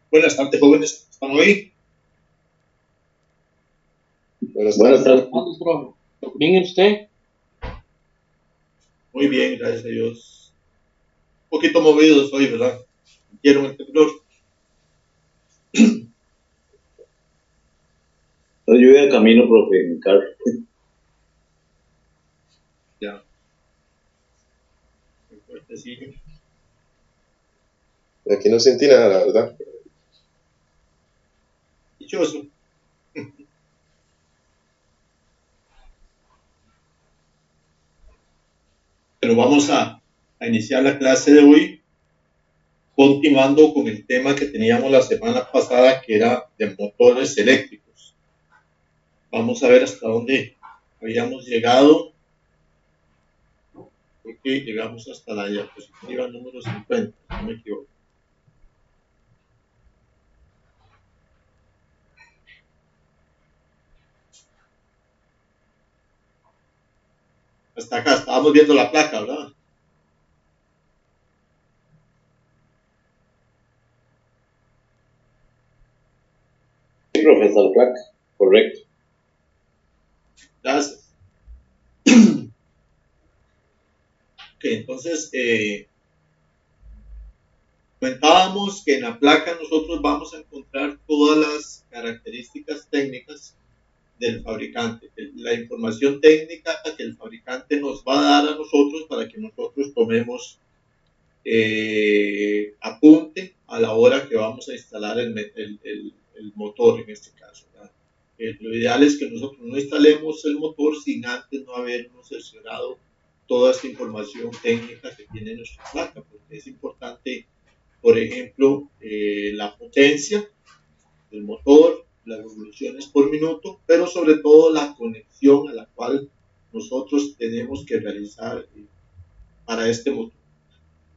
Buenas tardes, jóvenes. ¿Están hoy? Buenas tardes. Profe. ¿Bien y usted? Muy bien, gracias a Dios. Un poquito movidos hoy, ¿verdad? Quiero el temblor. No, yo iba de camino, profe, en mi carro. Ya. Muy fuertecillo. Aquí no sentí nada, la verdad. Dichoso. Pero vamos a iniciar la clase de hoy continuando con el tema que teníamos la semana pasada, que era de motores eléctricos. Vamos a ver hasta dónde habíamos llegado, porque llegamos hasta la diapositiva número 50, si no me equivoco. Hasta acá estábamos viendo la placa, ¿verdad? Sí, profesor Clark, correcto. Gracias. Ok, entonces comentábamos que en la placa nosotros vamos a encontrar todas las características técnicas del fabricante, la información técnica que el fabricante nos va a dar a nosotros para que nosotros tomemos apunte a la hora que vamos a instalar el motor en este caso. Lo ideal es que nosotros no instalemos el motor sin antes no habernos cerciorado toda esta información técnica que tiene nuestra placa, porque es importante, por ejemplo, la potencia del motor, las revoluciones por minuto, pero sobre todo la conexión a la cual nosotros tenemos que realizar para este motor,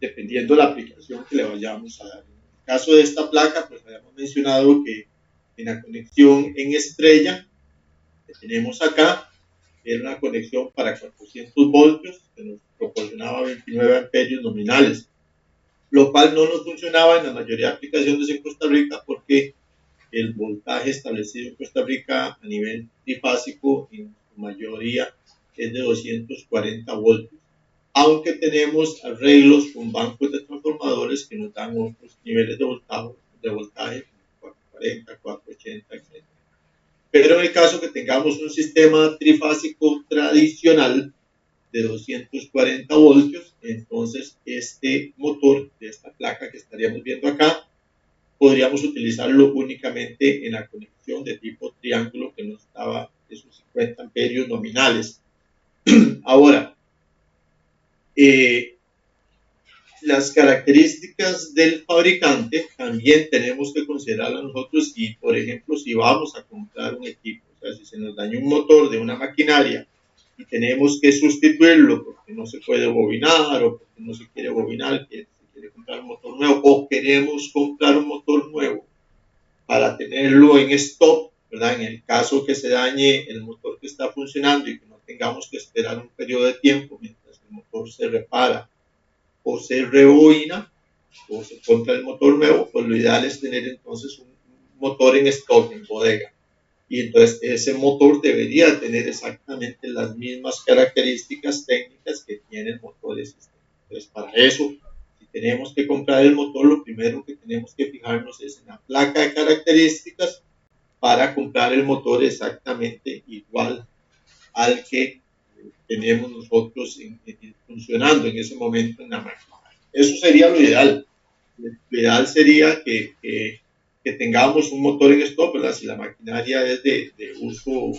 dependiendo de la aplicación que le vayamos a dar. En el caso de esta placa, pues habíamos mencionado que en la conexión en estrella que tenemos acá, era una conexión para 400 voltios que nos proporcionaba 29 amperios nominales, lo cual no nos funcionaba en la mayoría de aplicaciones en Costa Rica porque el voltaje establecido en Costa Rica a nivel trifásico en su mayoría es de 240 voltios, aunque tenemos arreglos con bancos de transformadores que nos dan otros niveles de voltaje 440, 480, etc. Pero en el caso que tengamos un sistema trifásico tradicional de 240 voltios, entonces este motor de esta placa que estaríamos viendo acá, podríamos utilizarlo únicamente en la conexión de tipo triángulo que nos daba esos 50 amperios nominales. Ahora, las características del fabricante también tenemos que considerarlas nosotros y, por ejemplo, si vamos a comprar un equipo, o sea, si se nos daña un motor de una maquinaria y tenemos que sustituirlo porque no se puede bobinar o porque no se quiere bobinar, que se quiere comprar un motor nuevo o queremos comprar un motor nuevo para tenerlo en stock, ¿verdad? En el caso que se dañe el motor que está funcionando y que no tengamos que esperar un periodo de tiempo mientras el motor se repara o se rebobina o se compra el motor nuevo, pues lo ideal es tener entonces un motor en stock, en bodega. Y entonces ese motor debería tener exactamente las mismas características técnicas que tiene el motor existente. Entonces para eso, si tenemos que comprar el motor, lo primero que tenemos que fijarnos es en la placa de características para comprar el motor exactamente igual al que tenemos nosotros funcionando en ese momento en la máquina. Eso sería lo ideal. Lo ideal sería que tengamos un motor en stock, ¿verdad? Si la maquinaria es de uso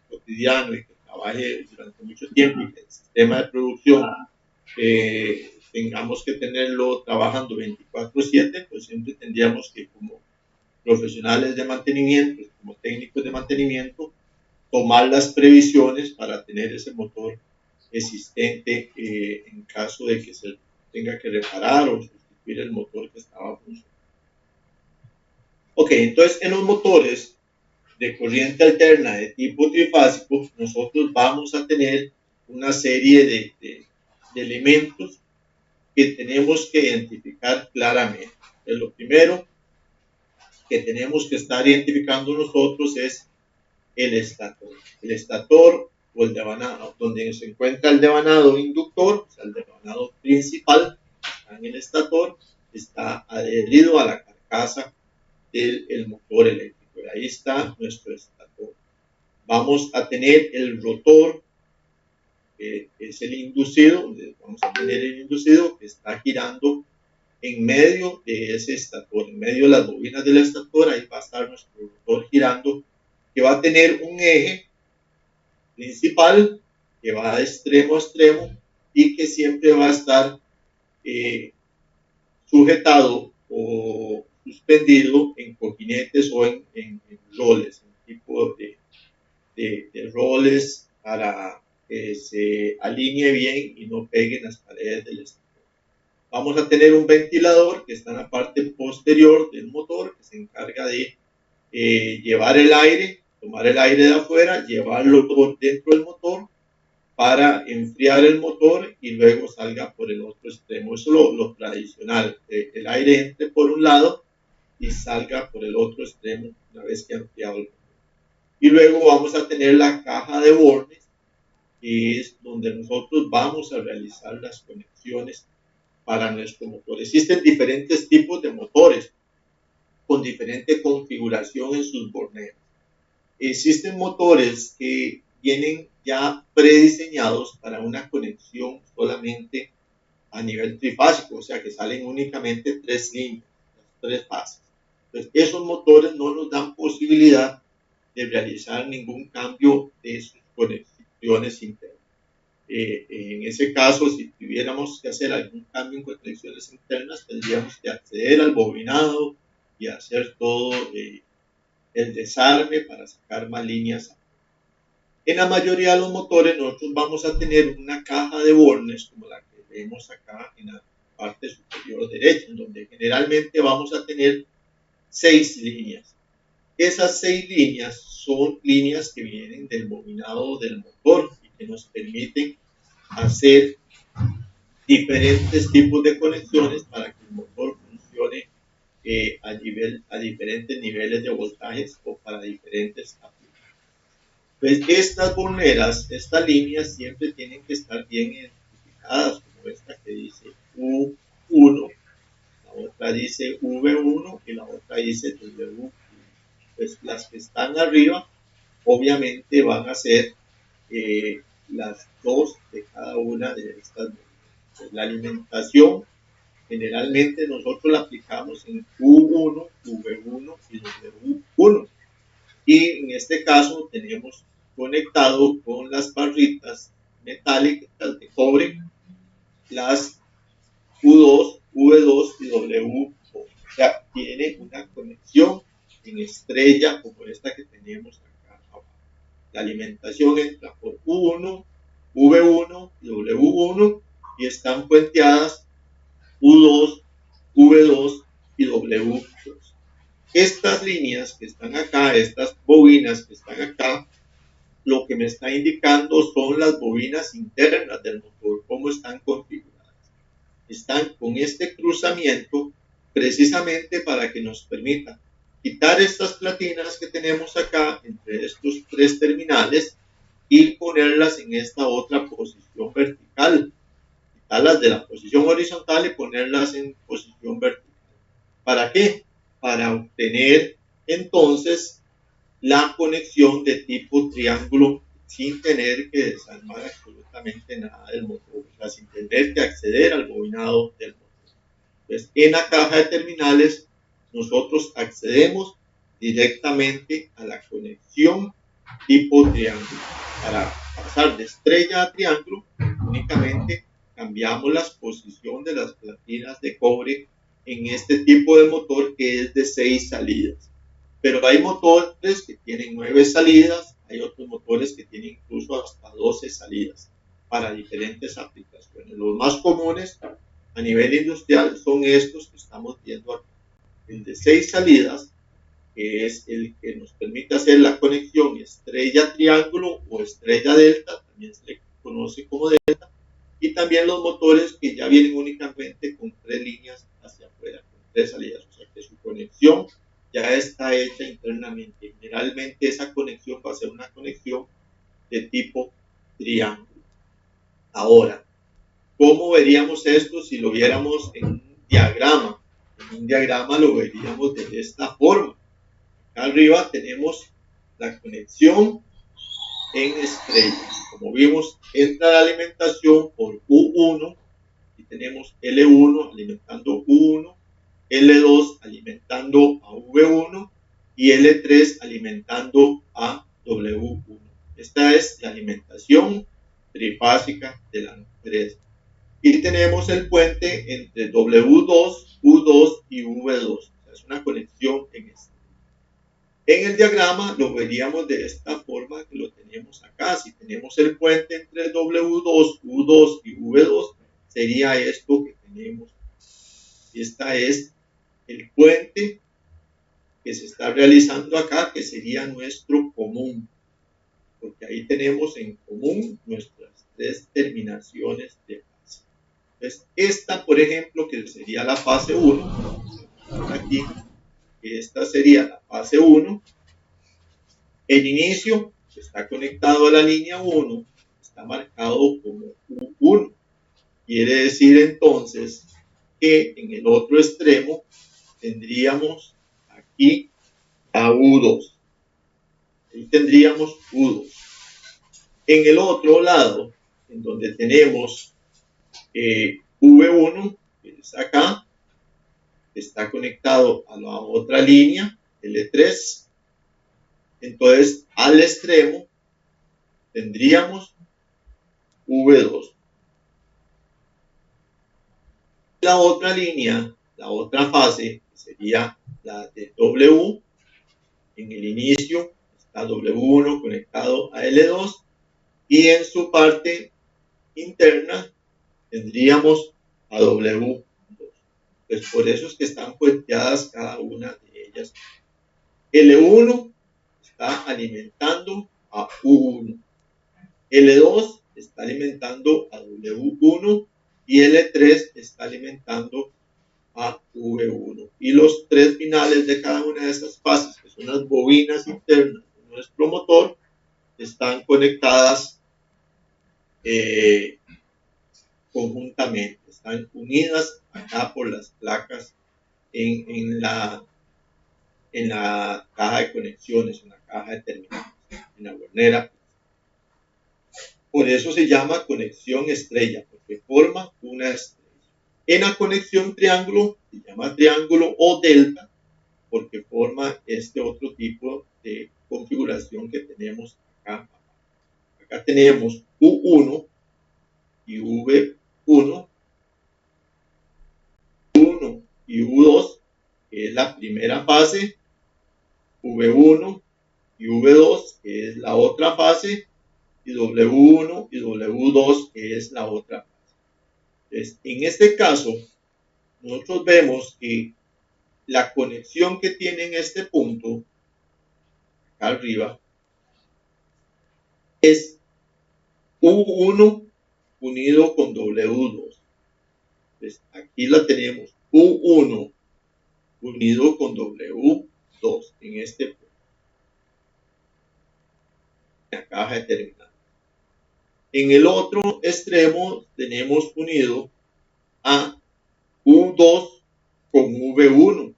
cotidiano y que trabaje durante mucho tiempo y que el sistema de producción tengamos que tenerlo trabajando 24/7, pues siempre tendríamos que, como profesionales de mantenimiento, como técnicos de mantenimiento, tomar las previsiones para tener ese motor existente en caso de que se tenga que reparar o sustituir sustituir el motor que estaba funcionando. Ok, entonces en los motores de corriente alterna de tipo trifásico, nosotros vamos a tener una serie de elementos que tenemos que identificar claramente. Entonces, lo primero que tenemos que estar identificando nosotros es el estator. El estator o el devanado, donde se encuentra el devanado inductor, o sea, el devanado principal, está en el estator, está adherido a la carcasa del motor eléctrico. Y ahí está nuestro estator. Vamos a tener el rotor, que es el inducido, vamos a tener el inducido que está girando en medio de ese estator, en medio de las bobinas del estator, ahí va a estar nuestro rotor girando, que va a tener un eje principal que va de extremo a extremo y que siempre va a estar sujetado o suspendido en cojinetes o en roles, en tipo de roles para que se alinee bien y no peguen las paredes del estator. Vamos a tener un ventilador que está en la parte posterior del motor, que se encarga de llevar el aire, tomar el aire de afuera, llevarlo dentro del motor para enfriar el motor y luego salga por el otro extremo. Eso es lo tradicional, el aire entre por un lado y salga por el otro extremo una vez que ha enfriado el motor. Y luego vamos a tener la caja de bornes, que es donde nosotros vamos a realizar las conexiones para nuestro motor. Existen diferentes tipos de motores con diferente configuración en sus borneras. Existen motores que vienen ya prediseñados para una conexión solamente a nivel trifásico, o sea que salen únicamente 3 líneas, 3 fases. Entonces, esos motores no nos dan posibilidad de realizar ningún cambio de sus conexiones internas. En ese caso, si tuviéramos que hacer algún cambio en conexiones internas, tendríamos que acceder al bobinado y hacer todo el desarme para sacar más líneas. En la mayoría de los motores nosotros vamos a tener una caja de bornes como la que vemos acá en la parte superior derecha, en donde generalmente vamos a tener 6 líneas. Esas 6 líneas son líneas que vienen del bobinado del motor y que nos permiten hacer diferentes tipos de conexiones para que el motor funcione a diferentes niveles de voltajes o para diferentes aplicaciones. Pues estas borneras, estas líneas siempre tienen que estar bien identificadas, como esta que dice U1, la otra dice V1 y la otra dice W1. Pues las que están arriba obviamente van a ser las 2 de cada una de estas borneras. Pues la alimentación generalmente nosotros la aplicamos en U1, V1 y W1. Y en este caso tenemos conectado con las barritas metálicas de cobre las U2, V2 y W2. O sea, tiene una conexión en estrella como esta que tenemos acá abajo. La alimentación entra por U1, V1 y W1 y están puenteadas U2, V2 y W2. Estas líneas que están acá, estas bobinas que están acá, lo que me está indicando son las bobinas internas del motor, cómo están configuradas. Están con este cruzamiento precisamente para que nos permita quitar estas platinas que tenemos acá entre estos 3 terminales y ponerlas en esta otra posición vertical. Quitarlas de la posición horizontal y ponerlas en posición vertical. ¿Para qué? Para obtener entonces la conexión de tipo triángulo sin tener que desarmar absolutamente nada del motor, o sea, sin tener que acceder al bobinado del motor. Entonces, en la caja de terminales, nosotros accedemos directamente a la conexión tipo triángulo. Para pasar de estrella a triángulo, únicamente cambiamos la posición de las platinas de cobre en este tipo de motor que es de 6 salidas. Pero hay motores que tienen 9 salidas, hay otros motores que tienen incluso hasta 12 salidas para diferentes aplicaciones. Los más comunes a nivel industrial son estos que estamos viendo aquí. El de 6 salidas, que es el que nos permite hacer la conexión estrella-triángulo o estrella-delta, también se le conoce como delta, y también los motores que ya vienen únicamente con 3 líneas hacia afuera, con 3 salidas, o sea que su conexión ya está hecha internamente. Generalmente esa conexión va a ser una conexión de tipo triángulo. Ahora, ¿cómo veríamos esto si lo viéramos en un diagrama? En un diagrama lo veríamos de esta forma. Acá arriba tenemos la conexión en estrella. Como vimos, entra la alimentación por U1 y tenemos L1 alimentando U1, L2 alimentando a V1 y L3 alimentando a W1. Esta es la alimentación trifásica de la empresa. Y tenemos el puente entre W2, U2 y V2. O sea, es una conexión en estrella. En el diagrama lo veríamos de esta forma que lo tenemos acá. Si tenemos el puente entre W2, U2 y V2, sería esto que tenemos. Esta es el puente que se está realizando acá, que sería nuestro común, porque ahí tenemos en común nuestras 3 terminaciones de fase. Entonces, esta, por ejemplo, que sería la fase 1, aquí, esta sería la fase 1. El inicio está conectado a la línea 1, está marcado como U1. Quiere decir entonces que en el otro extremo tendríamos aquí a U2. Ahí tendríamos U2. En el otro lado, en donde tenemos V1, que es acá, está conectado a la otra línea, L3. Entonces, al extremo tendríamos V2. La otra línea, la otra fase, sería la de W. En el inicio está W1 conectado a L2 y en su parte interna tendríamos a W2. Pues por eso es que están puenteadas cada una de ellas. L1 está alimentando a U1. L2 está alimentando a W1 y L3 está alimentando a V1. Y los 3 finales de cada una de estas fases, que son las bobinas internas de nuestro motor, están conectadas conjuntamente, están unidas acá por las placas en la caja de conexiones, en la caja de terminales, en la bornera. Por eso se llama conexión estrella, porque forma una estrella. En la conexión triángulo se llama triángulo o delta, porque forma este otro tipo de configuración que tenemos acá. Acá tenemos U1 y V1, U1 y U2, que es la primera fase, V1 y V2, que es la otra fase, y W1 y W2, que es la otra fase. Entonces, en este caso, nosotros vemos que la conexión que tiene en este punto, acá arriba, es U1 unido con W2. Entonces, aquí la tenemos, U1 unido con W2 en este punto. La caja de terminal. En el otro extremo tenemos unido a U2 con V1.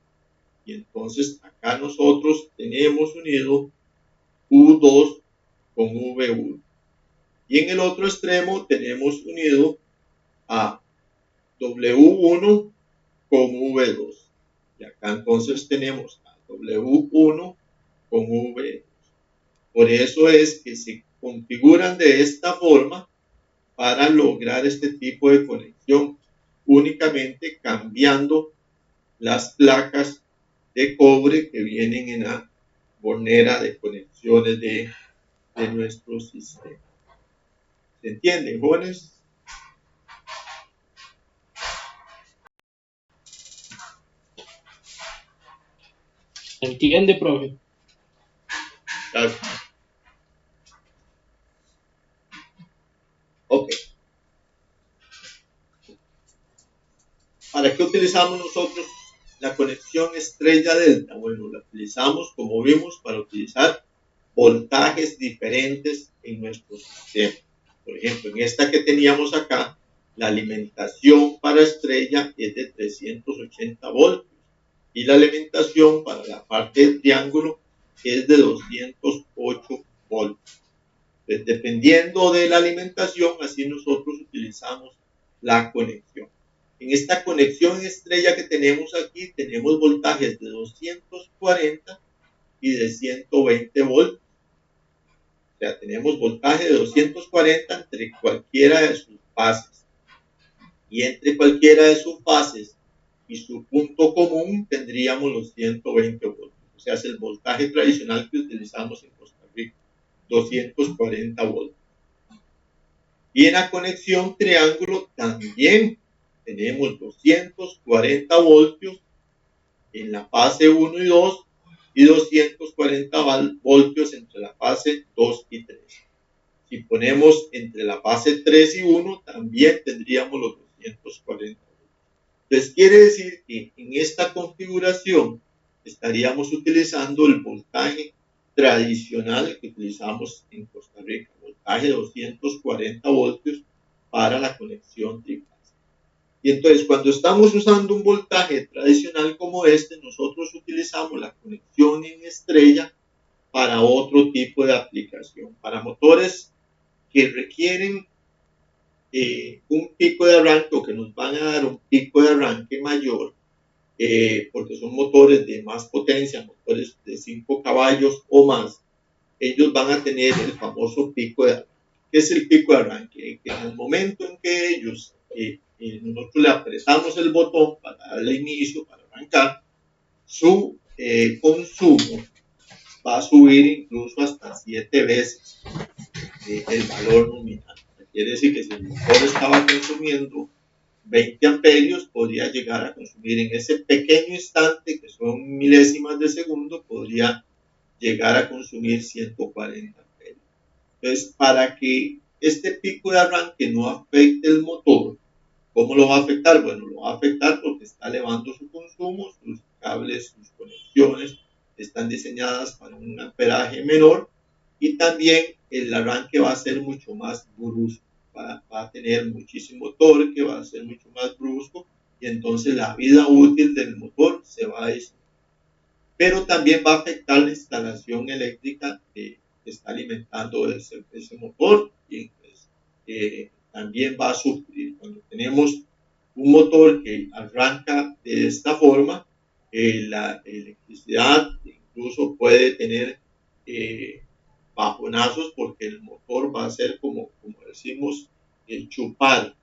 Y entonces acá nosotros tenemos unido U2 con V1. Y en el otro extremo tenemos unido a W1 con V2. Y acá entonces tenemos a W1 con V2. Por eso es que se configuran de esta forma para lograr este tipo de conexión, únicamente cambiando las placas de cobre que vienen en la bornera de conexiones de nuestro sistema. ¿Se entiende, jóvenes? ¿Se entiende, profe? Gracias. Ok. ¿Para qué utilizamos nosotros la conexión estrella-delta? Bueno, la utilizamos, como vimos, para utilizar voltajes diferentes en nuestro sistema. Por ejemplo, en esta que teníamos acá, la alimentación para estrella es de 380 voltios y la alimentación para la parte del triángulo es de 208 voltios. Entonces, dependiendo de la alimentación, así nosotros utilizamos la conexión. En esta conexión estrella que tenemos aquí, tenemos voltajes de 240 y de 120 voltios. O sea, tenemos voltaje de 240 entre cualquiera de sus fases. Y entre cualquiera de sus fases y su punto común tendríamos los 120 voltios. O sea, es el voltaje tradicional que utilizamos en Costa Rica, 240 voltios. Y en la conexión triángulo también tenemos 240 voltios en la fase 1 y 2 y 240 voltios entre la fase 2 y 3. Si ponemos entre la fase 3 y 1, también tendríamos los 240 voltios. Entonces quiere decir que en esta configuración estaríamos utilizando el voltaje tradicional que utilizamos en Costa Rica, voltaje de 240 voltios para la conexión trifásica. Y entonces, cuando estamos usando un voltaje tradicional como este, nosotros utilizamos la conexión en estrella para otro tipo de aplicación, para motores que requieren un pico de arranque o que nos van a dar un pico de arranque mayor, porque son motores de más potencia, motores de 5 caballos o más, ellos van a tener el famoso pico de arranque. ¿Qué es el pico de arranque? Que en el momento en que ellos, nosotros le apretamos el botón para darle inicio, para arrancar, su consumo va a subir incluso hasta 7 veces el valor nominal. Quiere decir que si el motor estaba consumiendo 20 amperios, podría llegar a consumir en ese pequeño instante, que son milésimas de segundo, podría llegar a consumir 140 amperios. Entonces, para que este pico de arranque no afecte el motor, ¿cómo lo va a afectar? Bueno, lo va a afectar porque está elevando su consumo, sus cables, sus conexiones están diseñadas para un amperaje menor y también el arranque va a ser mucho más brusco, va a tener muchísimo torque, va a ser mucho más brusco y entonces la vida útil del motor se va a disminuir. Pero también va a afectar la instalación eléctrica que está alimentando ese motor y pues, también va a sufrir. Cuando tenemos un motor que arranca de esta forma, la electricidad incluso puede tener bajonazos porque el motor va a ser como decimos, chupar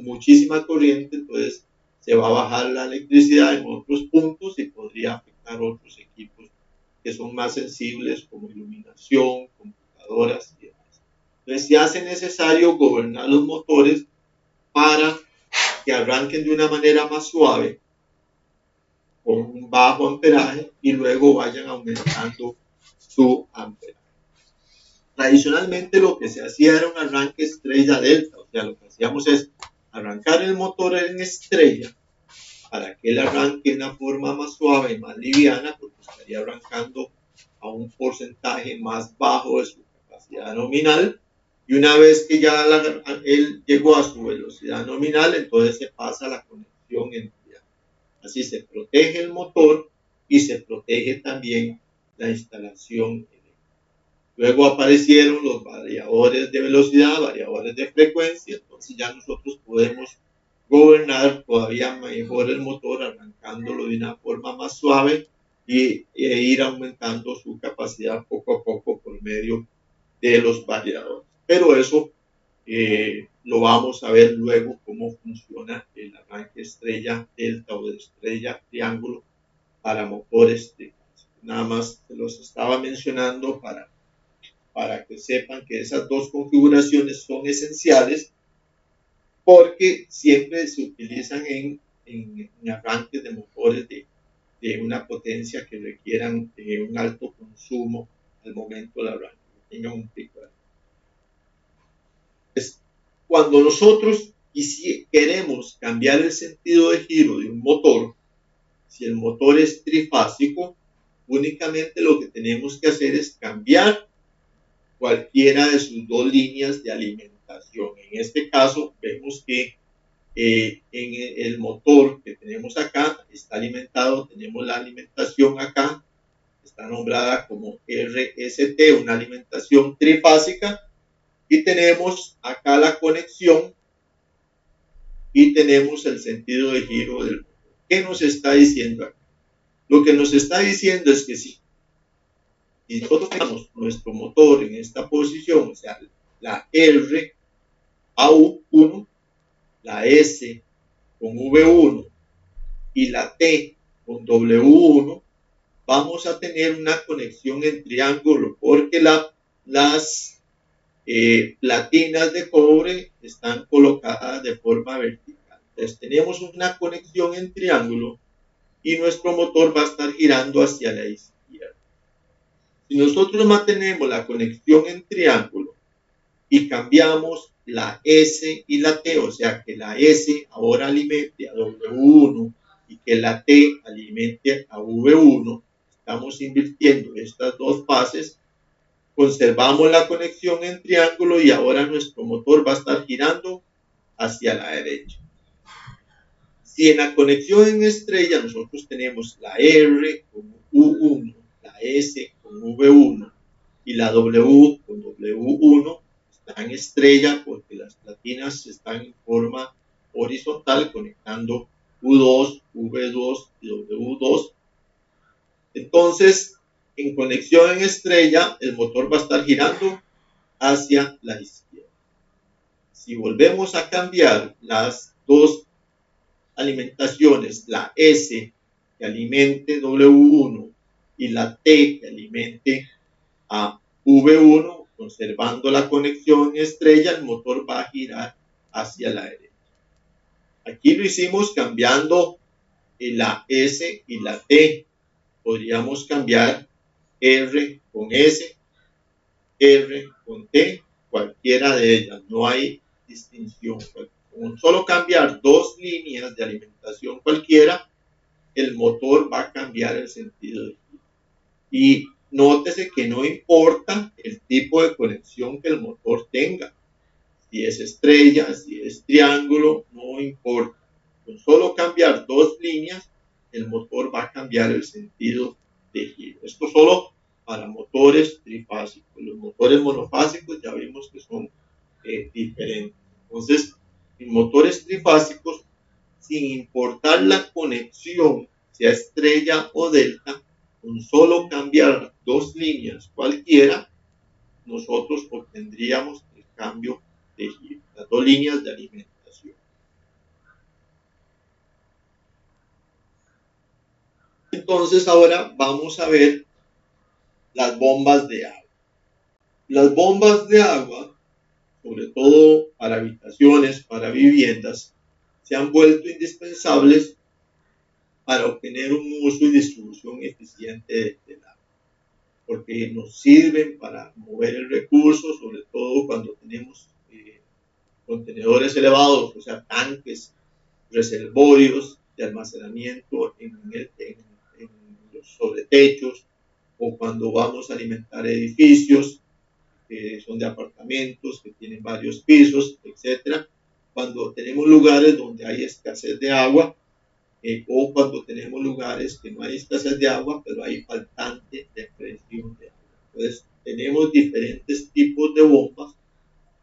muchísima corriente, entonces se va a bajar la electricidad en otros puntos y podría afectar otros equipos que son más sensibles como iluminación, computadoras y demás. Entonces se hace necesario gobernar los motores para que arranquen de una manera más suave, con un bajo amperaje y luego vayan aumentando su amperaje. Tradicionalmente lo que se hacía era un arranque estrella-delta, o sea, lo que hacíamos es arrancar el motor en estrella para que él arranque de una forma más suave y más liviana, porque estaría arrancando a un porcentaje más bajo de su capacidad nominal, y una vez que ya él llegó a su velocidad nominal, entonces se pasa a la conexión en triángulo. Así se protege el motor y se protege también la instalación. Luego aparecieron los variadores de velocidad, variadores de frecuencia, entonces ya nosotros podemos gobernar todavía mejor el motor arrancándolo de una forma más suave e ir aumentando su capacidad poco a poco por medio de los variadores. Pero eso lo vamos a ver luego cómo funciona el arranque estrella delta o de estrella triángulo para motores de gas. Nada más se los estaba mencionando para que sepan que esas dos configuraciones son esenciales porque siempre se utilizan en arranques de motores de una potencia que requieran un alto consumo al momento de arranque, que tengan un pico. Pues, cuando nosotros queremos cambiar el sentido de giro de un motor, si el motor es trifásico, únicamente lo que tenemos que hacer es cambiar cualquiera de sus dos líneas de alimentación. En este caso, vemos que en el motor que tenemos acá está alimentado, tenemos la alimentación acá, está nombrada como RST, una alimentación trifásica, y tenemos acá la conexión y tenemos el sentido de giro del motor. ¿Qué nos está diciendo acá? Lo que nos está diciendo es que si nosotros tenemos nuestro motor en esta posición, o sea, la R a U1, la S con V1 y la T con W1, vamos a tener una conexión en triángulo porque las platinas de cobre están colocadas de forma vertical. Entonces tenemos una conexión en triángulo y nuestro motor va a estar girando hacia la izquierda. Si nosotros mantenemos la conexión en triángulo y cambiamos la S y la T, o sea que la S ahora alimente a W1 y que la T alimente a V1, estamos invirtiendo estas dos fases, conservamos la conexión en triángulo y ahora nuestro motor va a estar girando hacia la derecha. Si en la conexión en estrella nosotros tenemos la R con U1, la S con V1 y la W con W1, está en estrella porque las platinas están en forma horizontal conectando U2, V2 y W2. Entonces, en conexión en estrella, el motor va a estar girando hacia la izquierda. Si volvemos a cambiar las dos alimentaciones, la S que alimente W1 y la T que alimente a V1, conservando la conexión estrella, el motor va a girar hacia la derecha. Aquí lo hicimos cambiando la S y la T. Podríamos cambiar R con S, R con T, cualquiera de ellas, no hay distinción. Con solo cambiar dos líneas de alimentación cualquiera, el motor va a cambiar el sentido de giro. Y nótese que no importa el tipo de conexión que el motor tenga, si es estrella, si es triángulo, no importa. Con solo cambiar dos líneas, el motor va a cambiar el sentido de giro. Esto solo para motores trifásicos. Los motores monofásicos ya vimos que son diferentes. Entonces, en motores trifásicos, sin importar la conexión, sea estrella o delta, con solo cambiar dos líneas cualquiera, nosotros obtendríamos el cambio de giro, las dos líneas de alimentación. Entonces ahora vamos a ver las bombas de agua. Las bombas de agua, sobre todo para habitaciones, para viviendas, se han vuelto indispensables para obtener un uso y distribución eficiente del agua, porque nos sirven para mover el recurso, sobre todo cuando tenemos contenedores elevados, o sea, tanques, reservorios de almacenamiento en los sobretechos, o cuando vamos a alimentar edificios que son de apartamentos, que tienen varios pisos, etcétera. Cuando tenemos lugares donde hay escasez de agua, o cuando tenemos lugares que no hay escasez de agua, pero hay faltante de presión de agua. Entonces, tenemos diferentes tipos de bombas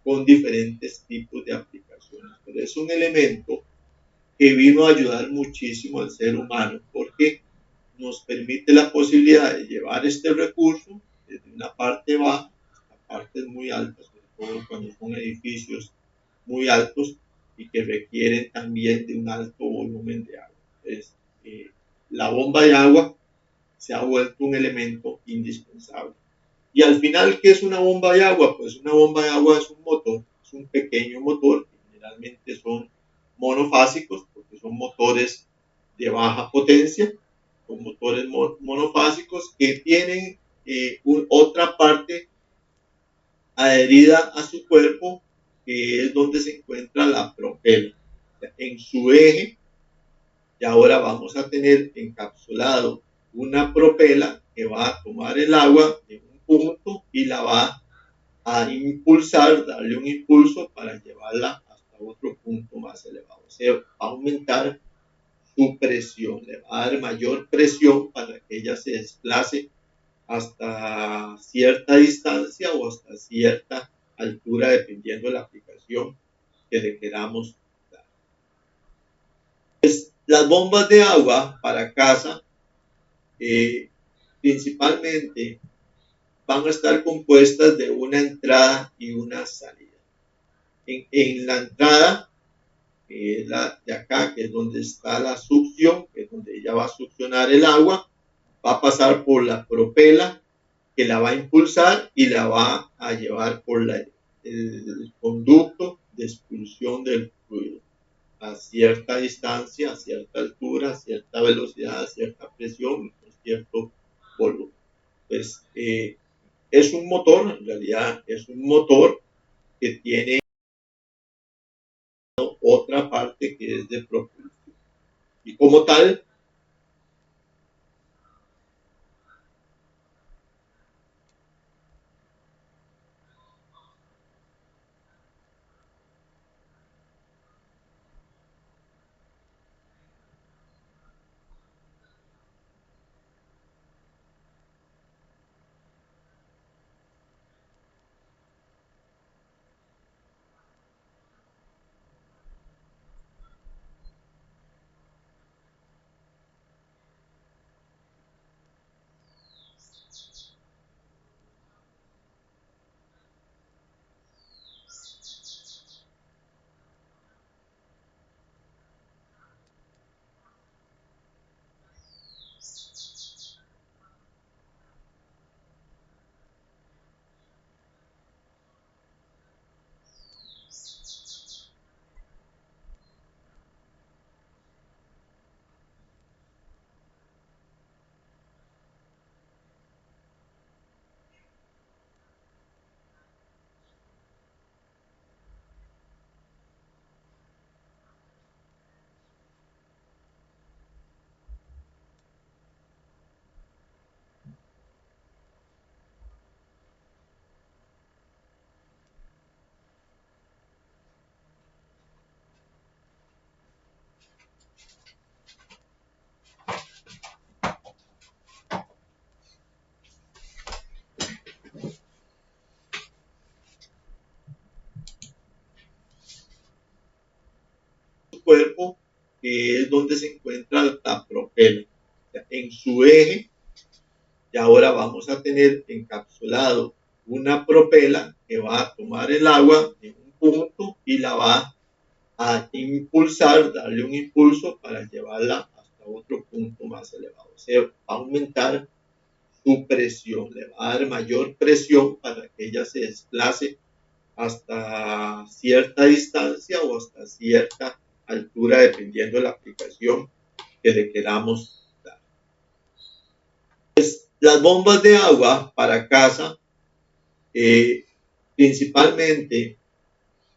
con diferentes tipos de aplicaciones. Pero es un elemento que vino a ayudar muchísimo al ser humano porque nos permite la posibilidad de llevar este recurso desde una parte baja a partes muy altas, sobre todo cuando son edificios muy altos y que requieren también de un alto volumen de agua. Entonces, la bomba de agua se ha vuelto un elemento indispensable. Y al final, ¿qué es una bomba de agua? Pues una bomba de agua es un motor, es un pequeño motor, que generalmente son monofásicos, porque son motores de baja potencia, con motores monofásicos que tienen otra parte adherida a su cuerpo, que es donde se encuentra la propela. O sea, en su eje, y ahora vamos a tener encapsulado una propela que va a tomar el agua de un punto y la va a impulsar, darle un impulso para llevarla hasta otro punto más elevado. O sea, va a aumentar su presión, le va a dar mayor presión para que ella se desplace hasta cierta distancia o hasta cierta altura, dependiendo de la aplicación que le queramos dar. Pues, las bombas de agua para casa principalmente van a estar compuestas de una entrada y una salida. En la entrada, que es la de acá, que es donde está la succión, que es donde ella va a succionar el agua, va a pasar por la propela, que la va a impulsar y la va a llevar por el conducto de expulsión del fluido a cierta distancia, a cierta altura, a cierta velocidad, a cierta presión, a cierto volumen. Pues es un motor, en realidad es un motor que tiene otra parte que es de propulsión. Y como tal, su cuerpo, que es donde se encuentra la propela. O sea, en su eje, y ahora vamos a tener encapsulado una propela que va a tomar el agua en un punto y la va a impulsar, darle un impulso para llevarla hasta otro punto más elevado. O sea, va a aumentar su presión, le va a dar mayor presión para que ella se desplace hasta cierta distancia o hasta cierta altura, dependiendo de la aplicación que le queramos dar. Pues, las bombas de agua para casa principalmente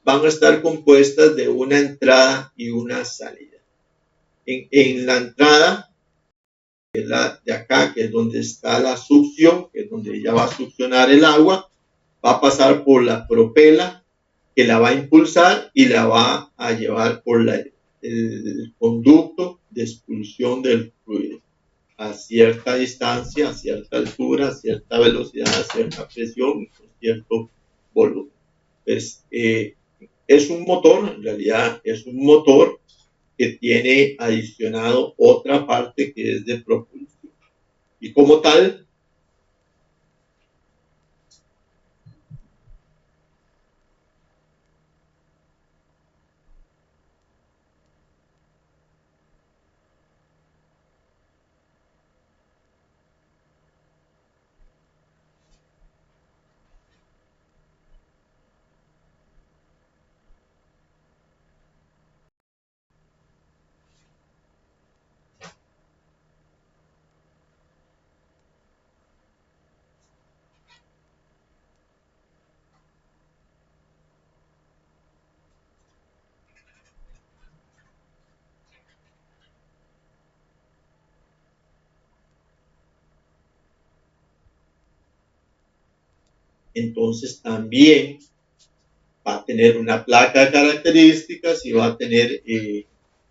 van a estar compuestas de una entrada y una salida. En la entrada, que es la de acá, que es donde está la succión, que es donde ella va a succionar el agua, va a pasar por la propela, que la va a impulsar y la va a llevar por el conducto de expulsión del fluido a cierta distancia, a cierta altura, a cierta velocidad, a cierta presión y con cierto volumen. Pues, es un motor, en realidad es un motor que tiene adicionado otra parte que es de propulsión. Y como tal, entonces también va a tener una placa de características y va a tener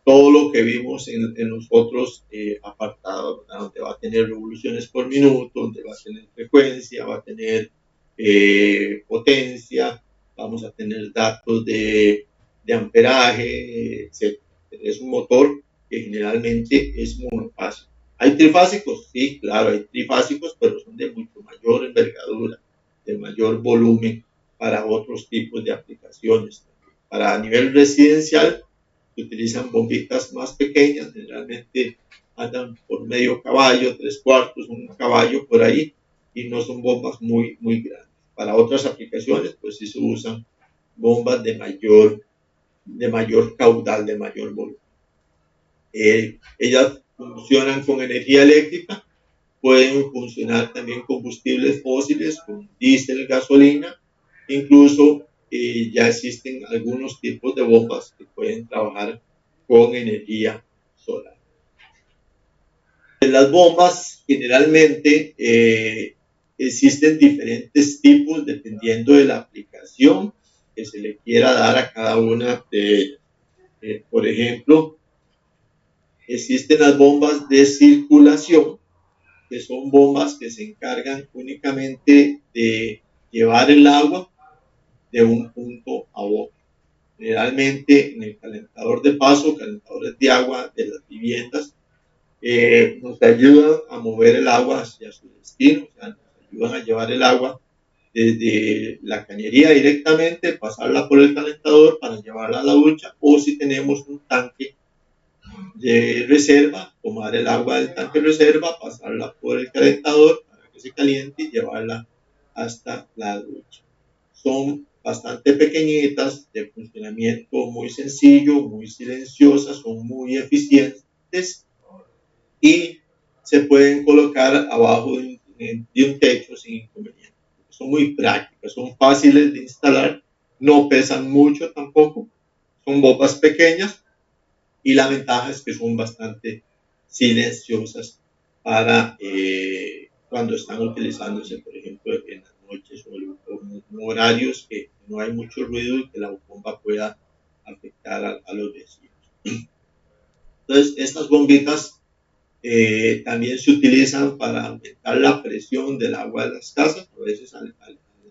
todo lo que vimos en los otros apartados, ¿verdad? Donde va a tener revoluciones por minuto, donde va a tener frecuencia, va a tener potencia, vamos a tener datos de amperaje, etc. Es un motor que generalmente es monofásico. ¿Hay trifásicos? Sí, claro, hay trifásicos, pero son de mucho mayor envergadura, de mayor volumen para otros tipos de aplicaciones. Para nivel residencial se utilizan bombitas más pequeñas, generalmente andan por medio caballo, 3/4, un caballo por ahí, y no son bombas muy grandes. Para otras aplicaciones, pues sí se usan bombas de mayor caudal, de mayor volumen. Ellas funcionan con energía eléctrica, pueden funcionar también combustibles fósiles, con diésel, gasolina, incluso ya existen algunos tipos de bombas que pueden trabajar con energía solar. En las bombas generalmente existen diferentes tipos dependiendo de la aplicación que se le quiera dar a cada una de ellas. Por ejemplo, existen las bombas de circulación, que son bombas que se encargan únicamente de llevar el agua de un punto a otro. Generalmente en el calentador de paso, calentadores de agua de las viviendas, nos ayudan a mover el agua hacia su destino, o sea, nos ayudan a llevar el agua desde la cañería directamente, pasarla por el calentador para llevarla a la ducha, o si tenemos un tanque de reserva, tomar el agua del tanque de reserva, pasarla por el calentador para que se caliente y llevarla hasta la ducha. Son bastante pequeñitas, de funcionamiento muy sencillo, muy silenciosas, son muy eficientes y se pueden colocar abajo de un techo sin inconveniente. Son muy prácticas, son fáciles de instalar, no pesan mucho tampoco, son bombas pequeñas y la ventaja es que son bastante silenciosas para cuando están utilizándose, por ejemplo, en las noches o en horarios que no hay mucho ruido y que la bomba pueda afectar a los vecinos. Entonces, estas bombitas también se utilizan para aumentar la presión del agua de las casas, a veces a la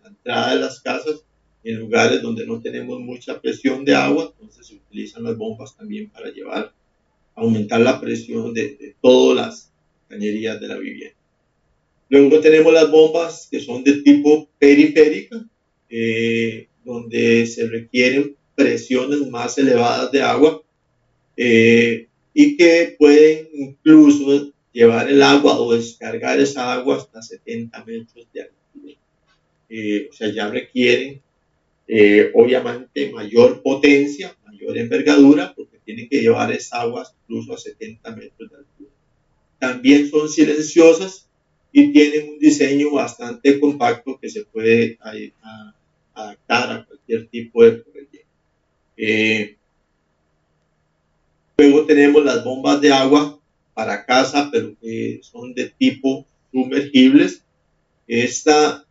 entrada de las casas, en lugares donde no tenemos mucha presión de agua, entonces se utilizan las bombas también para aumentar la presión de todas las cañerías de la vivienda. Luego tenemos las bombas que son de tipo periférica, donde se requieren presiones más elevadas de agua y que pueden incluso llevar el agua o descargar esa agua hasta 70 metros de altura. O sea, ya requieren obviamente mayor potencia, mayor envergadura, porque tienen que llevar esa agua incluso a 70 metros de altura. También son silenciosas y tienen un diseño bastante compacto que se puede adaptar a cualquier tipo de relleno. Luego tenemos las bombas de agua para casa, pero que son de tipo sumergibles. Estas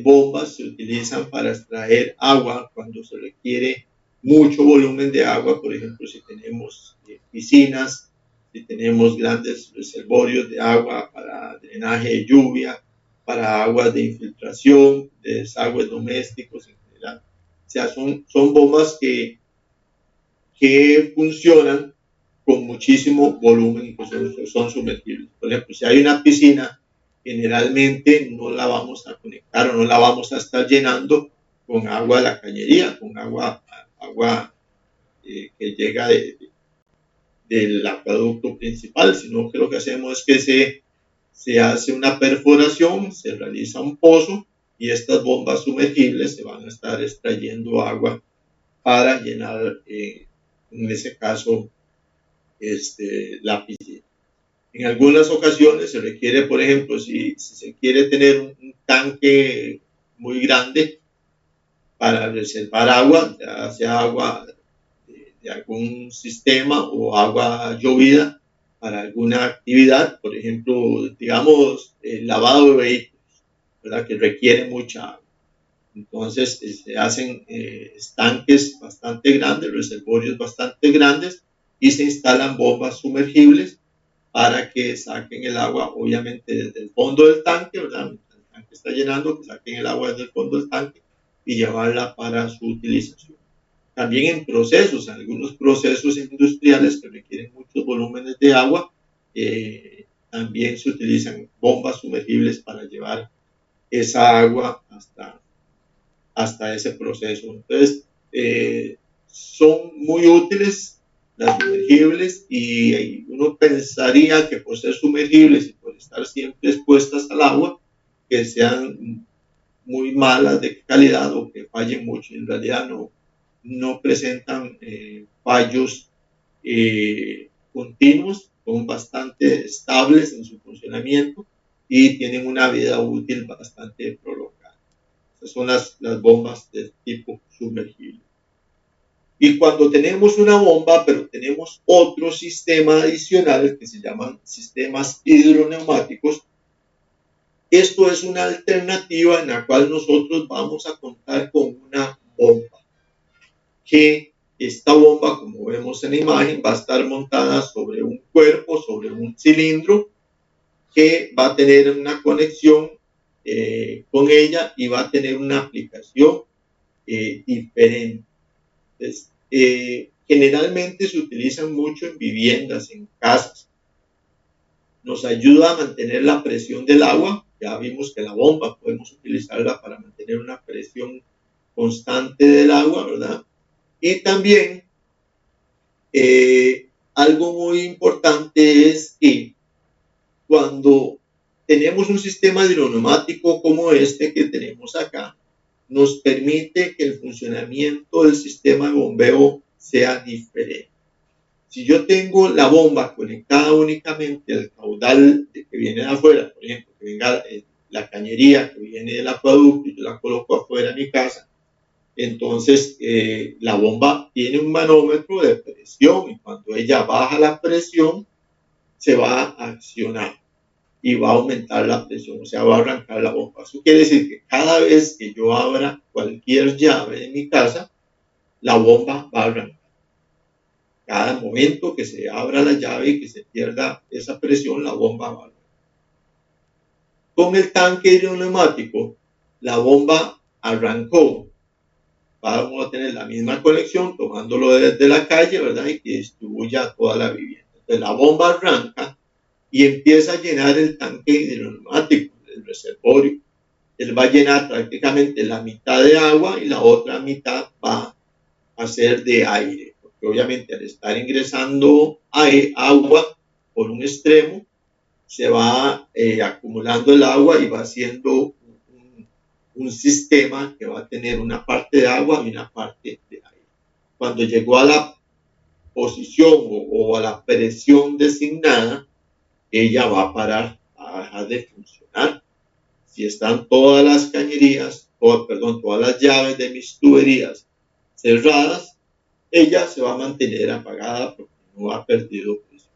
bombas se utilizan para extraer agua cuando se requiere mucho volumen de agua, por ejemplo, si tenemos piscinas, si tenemos grandes reservorios de agua para drenaje de lluvia, para aguas de infiltración, de desagües domésticos en general. O sea, son bombas que funcionan con muchísimo volumen y que son sumergibles. Por ejemplo, si hay una piscina, generalmente no la vamos a conectar o no la vamos a estar llenando con agua de la cañería, con agua que llega del acueducto principal, sino que lo que hacemos es que se hace una perforación, se realiza un pozo y estas bombas sumergibles se van a estar extrayendo agua para llenar, en ese caso, la piscina. En algunas ocasiones se requiere, por ejemplo, si se quiere tener un tanque muy grande para reservar agua, ya sea agua de algún sistema o agua llovida para alguna actividad, por ejemplo, digamos, el lavado de vehículos, ¿verdad? Que requiere mucha agua. Entonces se hacen estanques bastante grandes, reservorios bastante grandes, y se instalan bombas sumergibles para que saquen el agua, obviamente desde el fondo del tanque, ¿verdad? Mientras el tanque está llenando, que saquen el agua desde el fondo del tanque y llevarla para su utilización. También en procesos, algunos procesos industriales que requieren muchos volúmenes de agua, también se utilizan bombas sumergibles para llevar esa agua hasta ese proceso. Entonces, son muy útiles las sumergibles, y uno pensaría que por ser sumergibles y por estar siempre expuestas al agua, que sean muy malas de calidad o que fallen mucho. En realidad no presentan fallos continuos, son bastante estables en su funcionamiento y tienen una vida útil bastante prolongada. Esas son las bombas de tipo sumergible. Y cuando tenemos una bomba, pero tenemos otro sistema adicional que se llaman sistemas hidroneumáticos, esto es una alternativa en la cual nosotros vamos a contar con una bomba, que esta bomba, como vemos en la imagen, va a estar montada sobre un cuerpo, sobre un cilindro, que va a tener una conexión con ella y va a tener una aplicación diferente. Entonces, generalmente se utilizan mucho en viviendas, en casas. Nos ayuda a mantener la presión del agua. Ya vimos que la bomba podemos utilizarla para mantener una presión constante del agua, ¿verdad? Y también algo muy importante es que cuando tenemos un sistema hidroneumático como este que tenemos acá, nos permite que el funcionamiento del sistema de bombeo sea diferente. Si yo tengo la bomba conectada únicamente al caudal que viene de afuera, por ejemplo, que venga la cañería que viene del acueducto y yo la coloco afuera de mi casa, entonces la bomba tiene un manómetro de presión, y cuando ella baja la presión se va a accionar y va a aumentar la presión, o sea, va a arrancar la bomba. Eso quiere decir que cada vez que yo abra cualquier llave en mi casa, la bomba va a arrancar. Cada momento que se abra la llave y que se pierda esa presión, la bomba va a arrancar. Con el tanque hidroneumático, la bomba arrancó. Vamos a tener la misma conexión, tomándolo desde la calle, ¿verdad? Y que distribuya toda la vivienda. Entonces la bomba arranca y empieza a llenar el tanque hidroneumático, el reservorio. Él va a llenar prácticamente la mitad de agua y la otra mitad va a ser de aire, porque obviamente al estar ingresando agua por un extremo, se va acumulando el agua y va haciendo un sistema que va a tener una parte de agua y una parte de aire. Cuando llegó a la posición o a la presión designada, ella va a parar, va a dejar de funcionar. Si están todas las cañerías, todas las llaves de mis tuberías cerradas, ella se va a mantener apagada porque no ha perdido presión.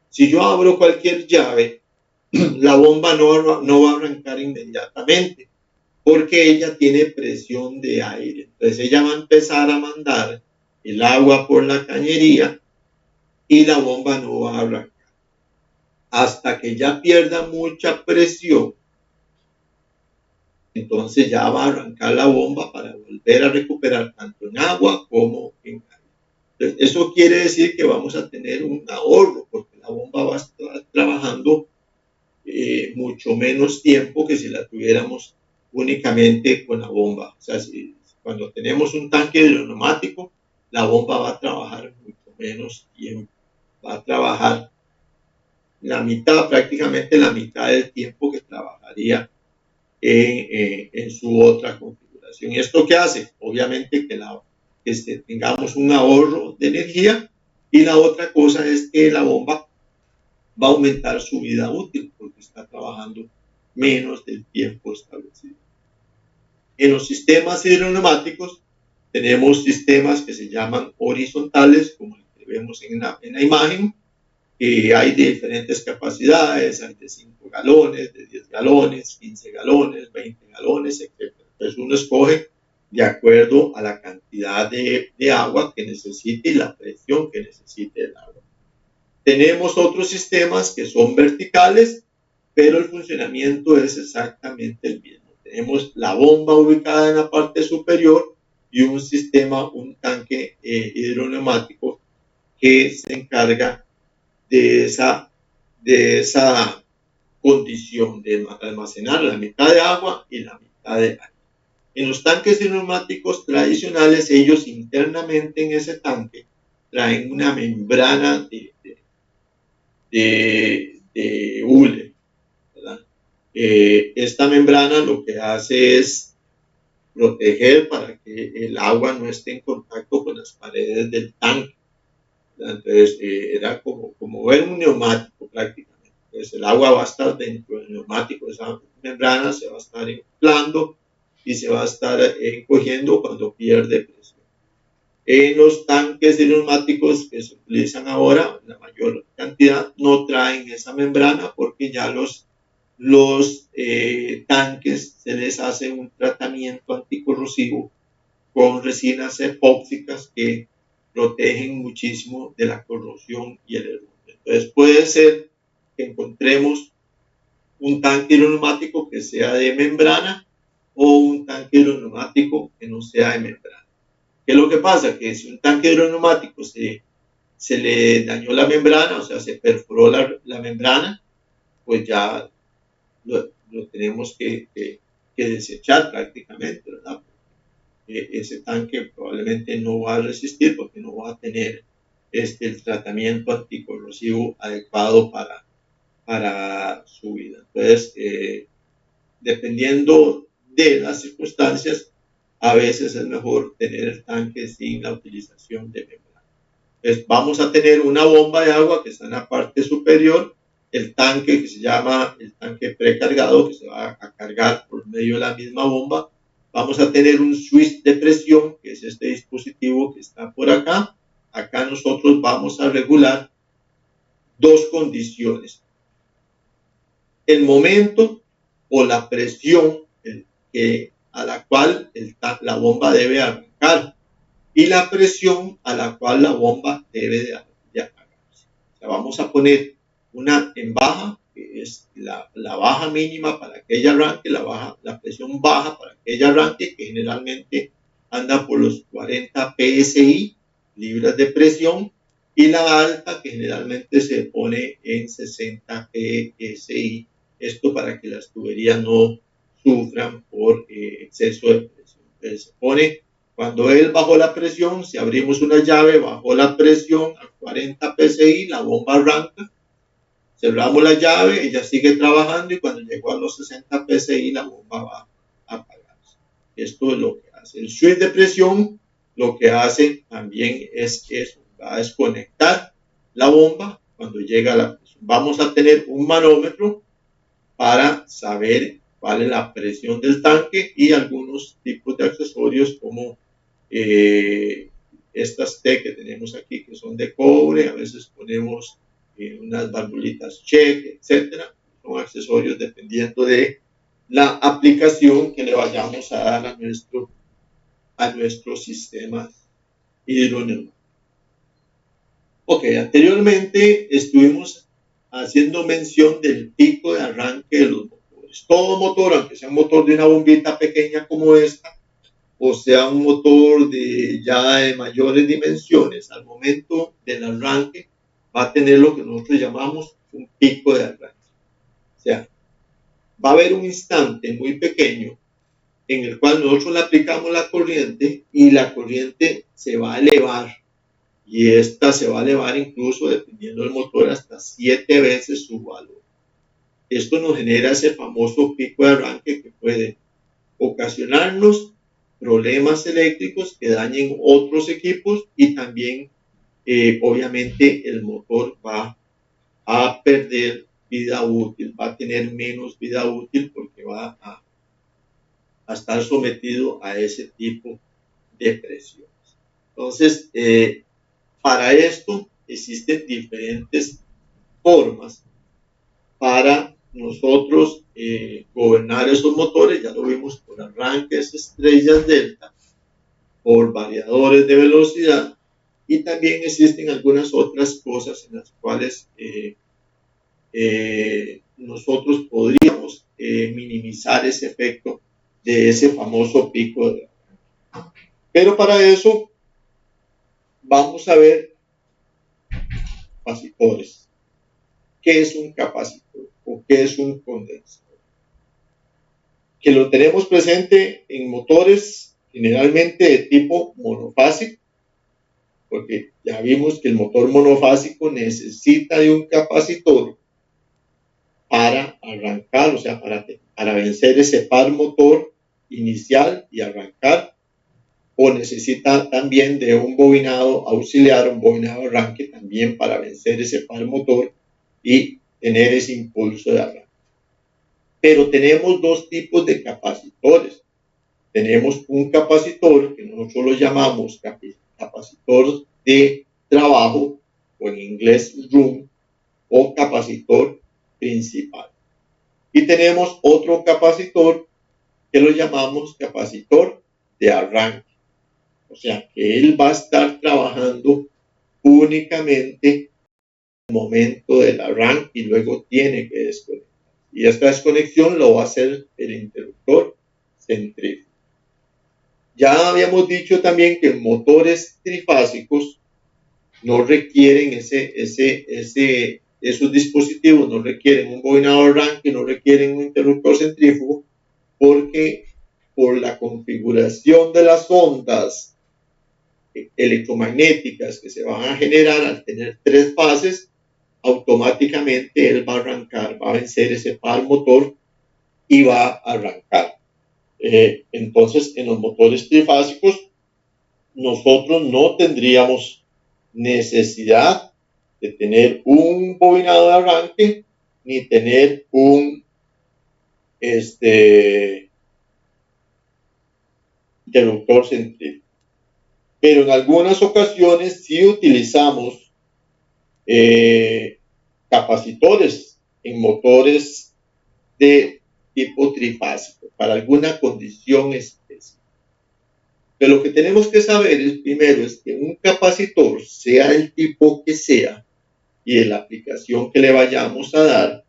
Si yo abro cualquier llave, la bomba no va a arrancar inmediatamente, porque ella tiene presión de aire. Entonces ella va a empezar a mandar el agua por la cañería y la bomba no va a arrancar hasta que ya pierda mucha presión. Entonces ya va a arrancar la bomba para volver a recuperar tanto en agua como en aire. Entonces, eso quiere decir que vamos a tener un ahorro, porque la bomba va a estar trabajando mucho menos tiempo que si la tuviéramos únicamente con la bomba. O sea, cuando tenemos un tanque hidroneumático, la bomba va a trabajar mucho menos tiempo. Va a trabajar prácticamente la mitad del tiempo que trabajaría en su otra configuración. ¿Y esto qué hace? Obviamente que tengamos un ahorro de energía, y la otra cosa es que la bomba va a aumentar su vida útil porque está trabajando menos del tiempo establecido. En los sistemas hidroneumáticos tenemos sistemas que se llaman horizontales, como el que vemos en la imagen, que hay de diferentes capacidades, hay de 5 galones, de 10 galones, 15 galones, 20 galones, etc. Entonces uno escoge de acuerdo a la cantidad de agua que necesite y la presión que necesite el agua. Tenemos otros sistemas que son verticales, pero el funcionamiento es exactamente el mismo. Tenemos la bomba ubicada en la parte superior y un sistema, un tanque hidroneumático que se encarga de esa condición de almacenar la mitad de agua y la mitad de aire. En los tanques hidroneumáticos tradicionales, ellos internamente en ese tanque traen una membrana de hule, ¿verdad? Esta membrana lo que hace es proteger para que el agua no esté en contacto con las paredes del tanque, ¿verdad? Entonces era como ver un neumático prácticamente. Entonces el agua va a estar dentro del neumático, esa membrana se va a estar inflando y se va a estar encogiendo cuando pierde presión. En los tanques hidroneumáticos que se utilizan ahora, la mayor cantidad no traen esa membrana porque ya los tanques se les hace un tratamiento anticorrosivo con resinas epóxicas que protegen muchísimo de la corrosión y el error. Entonces puede ser que encontremos un tanque hidroneumático que sea de membrana o un tanque hidroneumático que no sea de membrana. ¿Qué es lo que pasa? Que si un tanque hidroneumático se le dañó la membrana, o sea, se perforó la membrana, pues ya lo tenemos que desechar prácticamente, ¿verdad? Ese tanque probablemente no va a resistir porque no va a tener el tratamiento anticorrosivo adecuado para su vida. Entonces, dependiendo de las circunstancias, a veces es mejor tener el tanque sin la utilización de membrana. Entonces, vamos a tener una bomba de agua que está en la parte superior, el tanque que se llama el tanque precargado, que se va a cargar por medio de la misma bomba. Vamos a tener un switch de presión, que es este dispositivo que está por acá. Acá nosotros vamos a regular dos condiciones: el momento o la presión a la cual la bomba debe arrancar y la presión a la cual la bomba debe de apagarse. O sea, vamos a poner una en baja, que es la baja mínima para que ella arranque, la presión baja para que ella arranque, que generalmente anda por los 40 psi, libras de presión, y la alta, que generalmente se pone en 60 psi, esto para que las tuberías no sufran por exceso de presión. Entonces se pone, cuando él bajó la presión, si abrimos una llave, bajó la presión a 40 psi, la bomba arranca, cerramos la llave, ella sigue trabajando y cuando llegó a los 60 psi, la bomba va a apagarse. Esto es lo que hace. El switch de presión lo que hace también es eso, va a desconectar la bomba cuando llega a la presión. Vamos a tener un manómetro para saber cuál es la presión del tanque y algunos tipos de accesorios como estas T que tenemos aquí, que son de cobre. A veces ponemos unas valvulitas check, etcétera. Son accesorios dependiendo de la aplicación que le vayamos a dar a nuestro sistema hidroneumático. Ok, anteriormente estuvimos haciendo mención del pico de arranque de los motores. Todo motor, aunque sea un motor de una bombita pequeña como esta, o sea un motor ya de mayores dimensiones, al momento del arranque va a tener lo que nosotros llamamos un pico de arranque. O sea, va a haber un instante muy pequeño en el cual nosotros le aplicamos la corriente y la corriente se va a elevar. Y esta se va a elevar incluso, dependiendo del motor, hasta 7 veces su valor. Esto nos genera ese famoso pico de arranque que puede ocasionarnos problemas eléctricos que dañen otros equipos y también, obviamente, el motor va a perder vida útil, va a tener menos vida útil porque va a estar sometido a ese tipo de presiones. Entonces, para esto existen diferentes formas para nosotros gobernar esos motores, ya lo vimos por arranques, estrellas delta, por variadores de velocidad, y también existen algunas otras cosas en las cuales nosotros podríamos minimizar ese efecto de ese famoso pico de arranque. Pero para eso vamos a ver capacitores. ¿Qué es un capacitor o qué es un condensador? Que lo tenemos presente en motores generalmente de tipo monofásico, porque ya vimos que el motor monofásico necesita de un capacitor para arrancar, o sea, para vencer ese par motor inicial y arrancar, o necesita también de un bobinado auxiliar, un bobinado arranque también para vencer ese par motor y tener ese impulso de arranque. Pero tenemos dos tipos de capacitores. Tenemos un capacitor que nosotros lo llamamos capacitor de trabajo, o en inglés room, o capacitor principal. Y tenemos otro capacitor que lo llamamos capacitor de arranque. O sea, que él va a estar trabajando únicamente en el momento del arranque y luego tiene que desconectar. Y esta desconexión lo va a hacer el interruptor centrífugo. Ya habíamos dicho también que motores trifásicos no requieren esos dispositivos, no requieren un bobinado de arranque, no requieren un interruptor centrífugo, porque por la configuración de las ondas electromagnéticas que se van a generar al tener tres fases, automáticamente él va a arrancar, va a vencer ese par motor y va a arrancar. Entonces, en los motores trifásicos, nosotros no tendríamos necesidad de tener un bobinado de arranque ni tener un interruptor centrífugo. Pero en algunas ocasiones sí utilizamos capacitores en motores de tipo trifásico para alguna condición específica. Pero lo que tenemos que saber es, primero, es que un capacitor, sea el tipo que sea y de la aplicación que le vayamos a dar,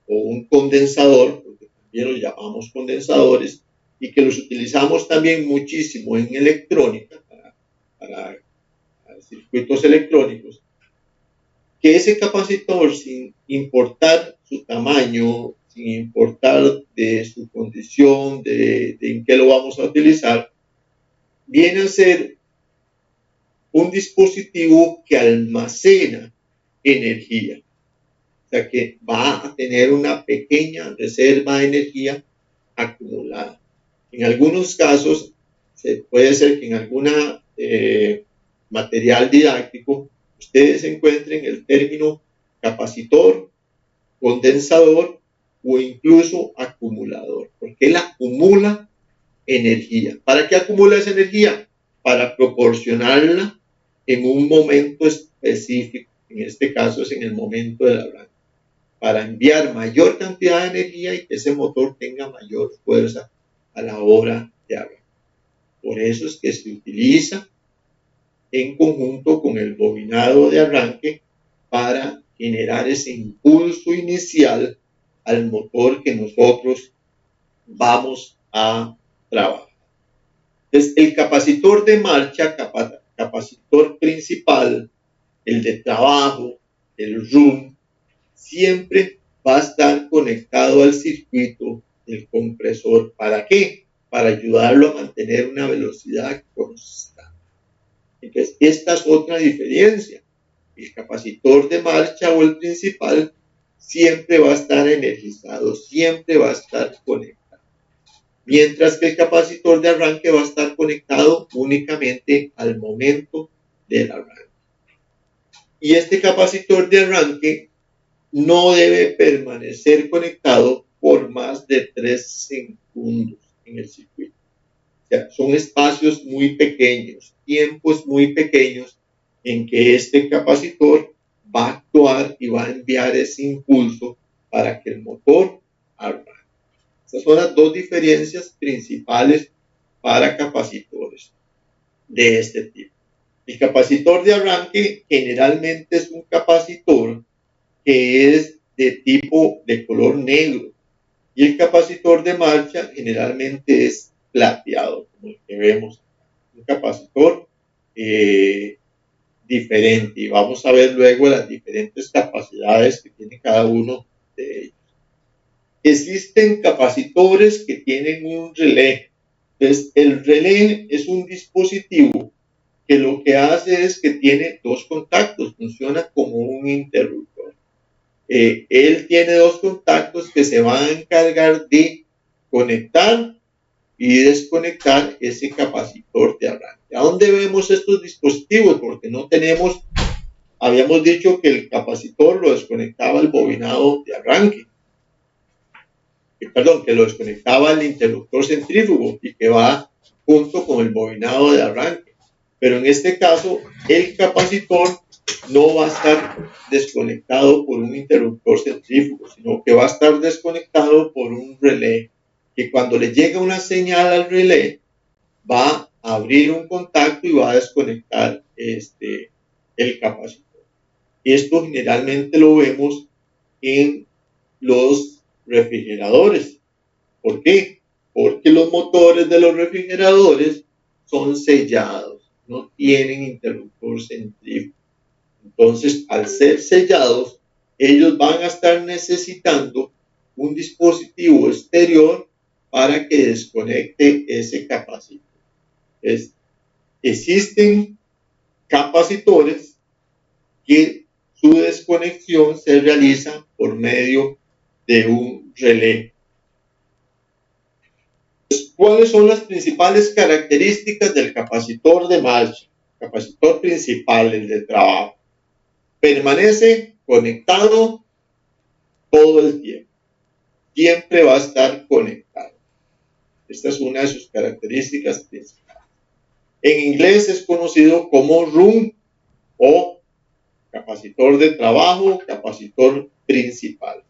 o un condensador, porque también los llamamos condensadores, y que los utilizamos también muchísimo en electrónica, para circuitos electrónicos, que ese capacitor, sin importar su tamaño, sin importar de su condición, de en qué lo vamos a utilizar, viene a ser un dispositivo que almacena energía. O sea, que va a tener una pequeña reserva de energía acumulada. En algunos casos, puede ser que en alguna material didáctico ustedes encuentren el término capacitor, condensador o incluso acumulador, porque él acumula energía. ¿Para qué acumula esa energía? Para proporcionarla en un momento específico. En este caso es en el momento del arranque, para enviar mayor cantidad de energía y que ese motor tenga mayor fuerza a la hora de arrancar. Por eso es que se utiliza en conjunto con el bobinado de arranque para generar ese impulso inicial al motor que nosotros vamos a trabajar. Entonces, el capacitor de marcha, capacitor principal, el de trabajo, el room, siempre va a estar conectado al circuito del compresor. ¿Para qué? Para ayudarlo a mantener una velocidad constante. Entonces, esta es otra diferencia. El capacitor de marcha o el principal siempre va a estar energizado, siempre va a estar conectado. Mientras que el capacitor de arranque va a estar conectado únicamente al momento del arranque. Y este capacitor de arranque no debe permanecer conectado por más de 3 segundos en el circuito. O sea, son espacios muy pequeños, tiempos muy pequeños en que este capacitor va a actuar y va a enviar ese impulso para que el motor arranque. Estas son las dos diferencias principales para capacitores de este tipo. El capacitor de arranque generalmente es un capacitor que es de tipo de color negro y el capacitor de marcha generalmente es plateado, como el que vemos. Un capacitor diferente, y vamos a ver luego las diferentes capacidades que tiene cada uno de ellos. Existen capacitores que tienen un relé. Entonces, el relé es un dispositivo que lo que hace es que tiene dos contactos, funciona como un interruptor. Él tiene dos contactos que se van a encargar de conectar y desconectar ese capacitor de arranque. ¿A dónde vemos estos dispositivos? Porque no tenemos, habíamos dicho que el capacitor lo desconectaba el bobinado de arranque, que lo desconectaba el interruptor centrífugo y que va junto con el bobinado de arranque. Pero en este caso, el capacitor no va a estar desconectado por un interruptor centrífugo, sino que va a estar desconectado por un relé, que cuando le llega una señal al relé, va a abrir un contacto y va a desconectar el capacitor. Esto generalmente lo vemos en los refrigeradores. ¿Por qué? Porque los motores de los refrigeradores son sellados, no tienen interruptor centrífugo. Entonces, al ser sellados, ellos van a estar necesitando un dispositivo exterior para que desconecte ese capacitor. Existen capacitores que su desconexión se realiza por medio de un relé. ¿Cuáles son las principales características del capacitor de marcha? Capacitor principal, el de trabajo. Permanece conectado todo el tiempo. Siempre va a estar conectado. Esta es una de sus características principales. En inglés es conocido como RUM o capacitor de trabajo, capacitor principal.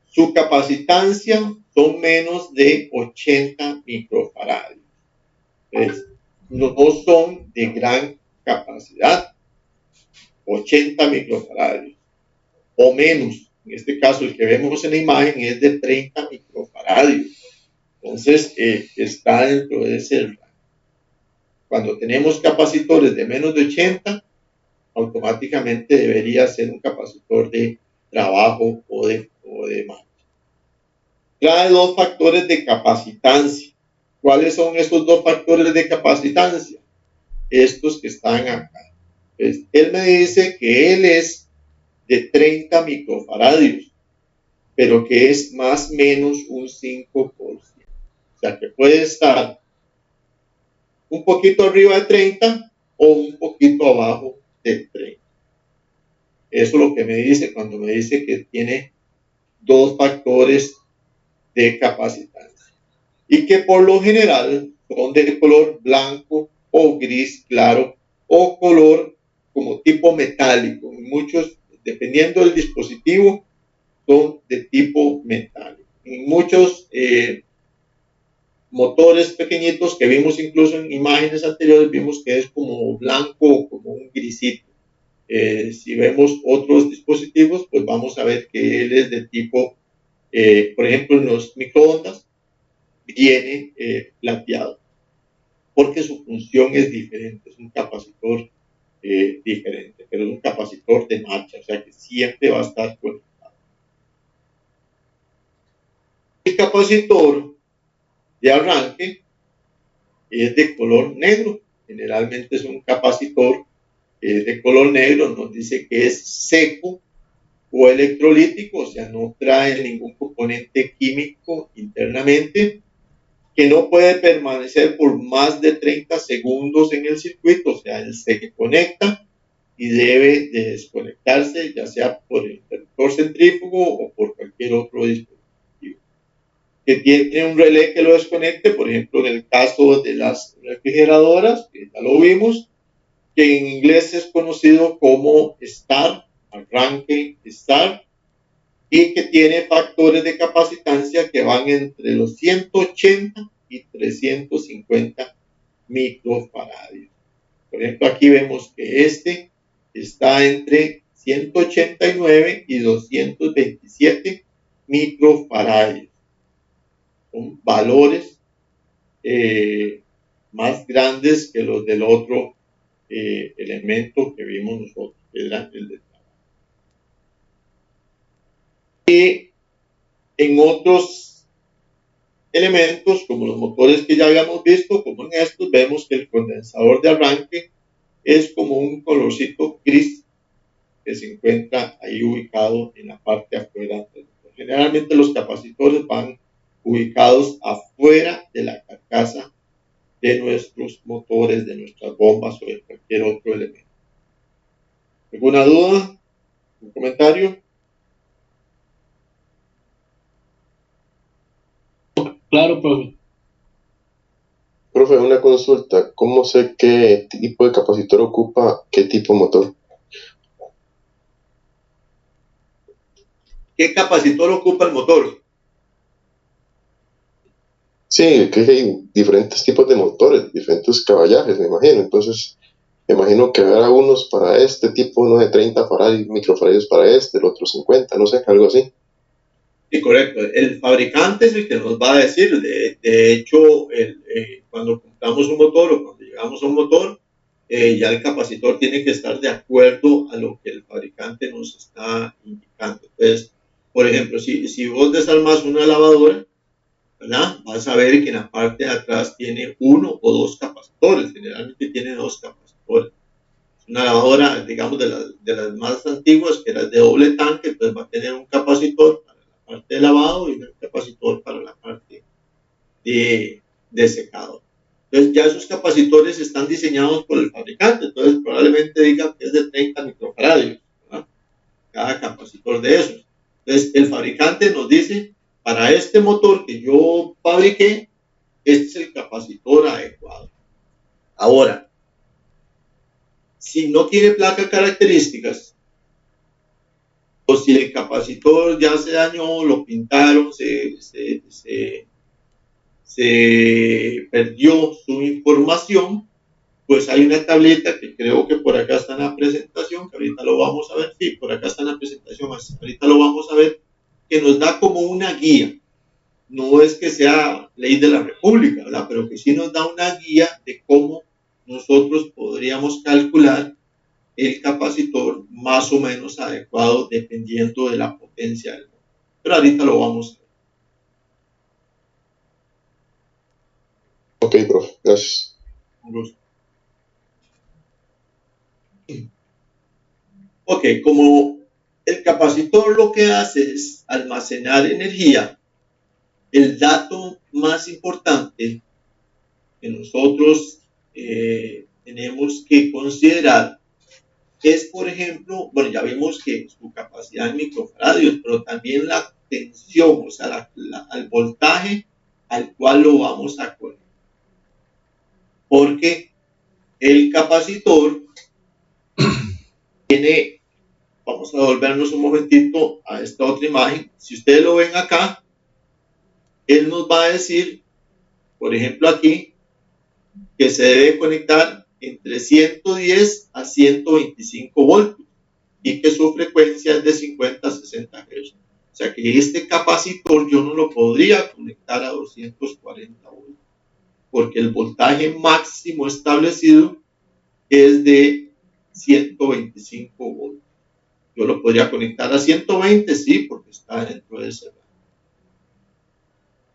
Su capacitancia son menos de 80 microfaradios. No son de gran capacidad. 80 microfaradios o menos. En este caso, el que vemos en la imagen es de 30 microfaradios. Entonces, está dentro de ese rango. Cuando tenemos capacitores de menos de 80, automáticamente debería ser un capacitor de trabajo o de marcha. Trae dos factores de capacitancia. ¿Cuáles son esos dos factores de capacitancia? Estos que están acá. Pues, él me dice que él es de 30 microfaradios, pero que es más o menos un 5%. O sea, que puede estar un poquito arriba de 30 o un poquito abajo de 30. Eso es lo que me dice cuando me dice que tiene dos factores de capacitancia. Y que por lo general son de color blanco o gris claro o color como tipo metálico. Muchos, dependiendo del dispositivo, son de tipo metálico. En muchos motores pequeñitos que vimos incluso en imágenes anteriores, vimos que es como blanco o como un grisito. Si vemos otros dispositivos, pues vamos a ver que él es de tipo, por ejemplo, en los microondas, viene plateado, porque su función es diferente, es un capacitor diferente, pero es un capacitor de marcha, o sea que siempre va a estar conectado. El capacitor de arranque es de color negro, generalmente es un capacitor de color negro, nos dice que es seco o electrolítico, o sea, no trae ningún componente químico internamente, que no puede permanecer por más de 30 segundos en el circuito, o sea, él se conecta y debe de desconectarse, ya sea por el interruptor centrífugo o por cualquier otro dispositivo. Que tiene un relé que lo desconecte, por ejemplo, en el caso de las refrigeradoras, que ya lo vimos, que en inglés es conocido como STAR, arranque STAR, y que tiene factores de capacitancia que van entre los 180 y 350 microfaradios. Por ejemplo, aquí vemos que este está entre 189 y 227 microfaradios. Son valores más grandes que los del otro elemento que vimos nosotros, que era el de trabajo. Y en otros elementos, como los motores que ya habíamos visto, como en estos, vemos que el condensador de arranque es como un colorcito gris que se encuentra ahí ubicado en la parte afuera. Generalmente los capacitores van ubicados afuera de la carcasa de nuestros motores, de nuestras bombas o de cualquier otro elemento. ¿Alguna duda? ¿Un comentario? Claro, profe. Profe, una consulta. ¿Cómo sé qué tipo de capacitor ocupa qué tipo de motor? ¿Qué capacitor ocupa el motor? Sí, que hay diferentes tipos de motores, diferentes caballajes, me imagino. Entonces, me imagino que habrá unos para este tipo, uno de 30 faradios, microfaradios para este, el otro 50, no sé, algo así. Sí, correcto. El fabricante es el que nos va a decir. De hecho, cuando compramos un motor o cuando llegamos a un motor, ya el capacitor tiene que estar de acuerdo a lo que el fabricante nos está indicando. Entonces, por ejemplo, si vos desarmas una lavadora, ¿verdad? Vas a ver que en la parte de atrás tiene uno o dos capacitores. Generalmente tiene dos capacitores. Es una lavadora, digamos, de las más antiguas, que era de doble tanque, entonces va a tener un capacitor para la parte de lavado y un capacitor para la parte de secado. Entonces ya esos capacitores están diseñados por el fabricante, entonces probablemente digan que es de 30 microfaradios, ¿verdad? Cada capacitor de esos. Entonces el fabricante nos dice, para este motor que yo fabriqué, este es el capacitor adecuado. Ahora, si no tiene placa características, o si el capacitor ya se dañó, lo pintaron, se perdió su información, pues hay una tableta que creo que por acá está en la presentación, que ahorita lo vamos a ver, sí, por acá está en la presentación, ahorita lo vamos a ver, que nos da como una guía. No es que sea ley de la República, ¿verdad? Pero que sí nos da una guía de cómo nosotros podríamos calcular el capacitor más o menos adecuado dependiendo de la potencia del motor. Pero ahorita lo vamos a ver. Ok, profe, gracias. Un gusto. Ok, como el capacitor lo que hace es almacenar energía, el dato más importante que nosotros tenemos que considerar es, por ejemplo, bueno, ya vimos que su capacidad en microfaradios, pero también la tensión, o sea, el voltaje al cual lo vamos a conectar. Porque el capacitor tiene, vamos a volvernos un momentito a esta otra imagen. Si ustedes lo ven acá, él nos va a decir, por ejemplo aquí, que se debe conectar entre 110 a 125 voltios y que su frecuencia es de 50 a 60 Hz. O sea que este capacitor yo no lo podría conectar a 240 voltios, porque el voltaje máximo establecido es de 125 voltios. Yo lo podría conectar a 120, sí, porque está dentro de ese rango.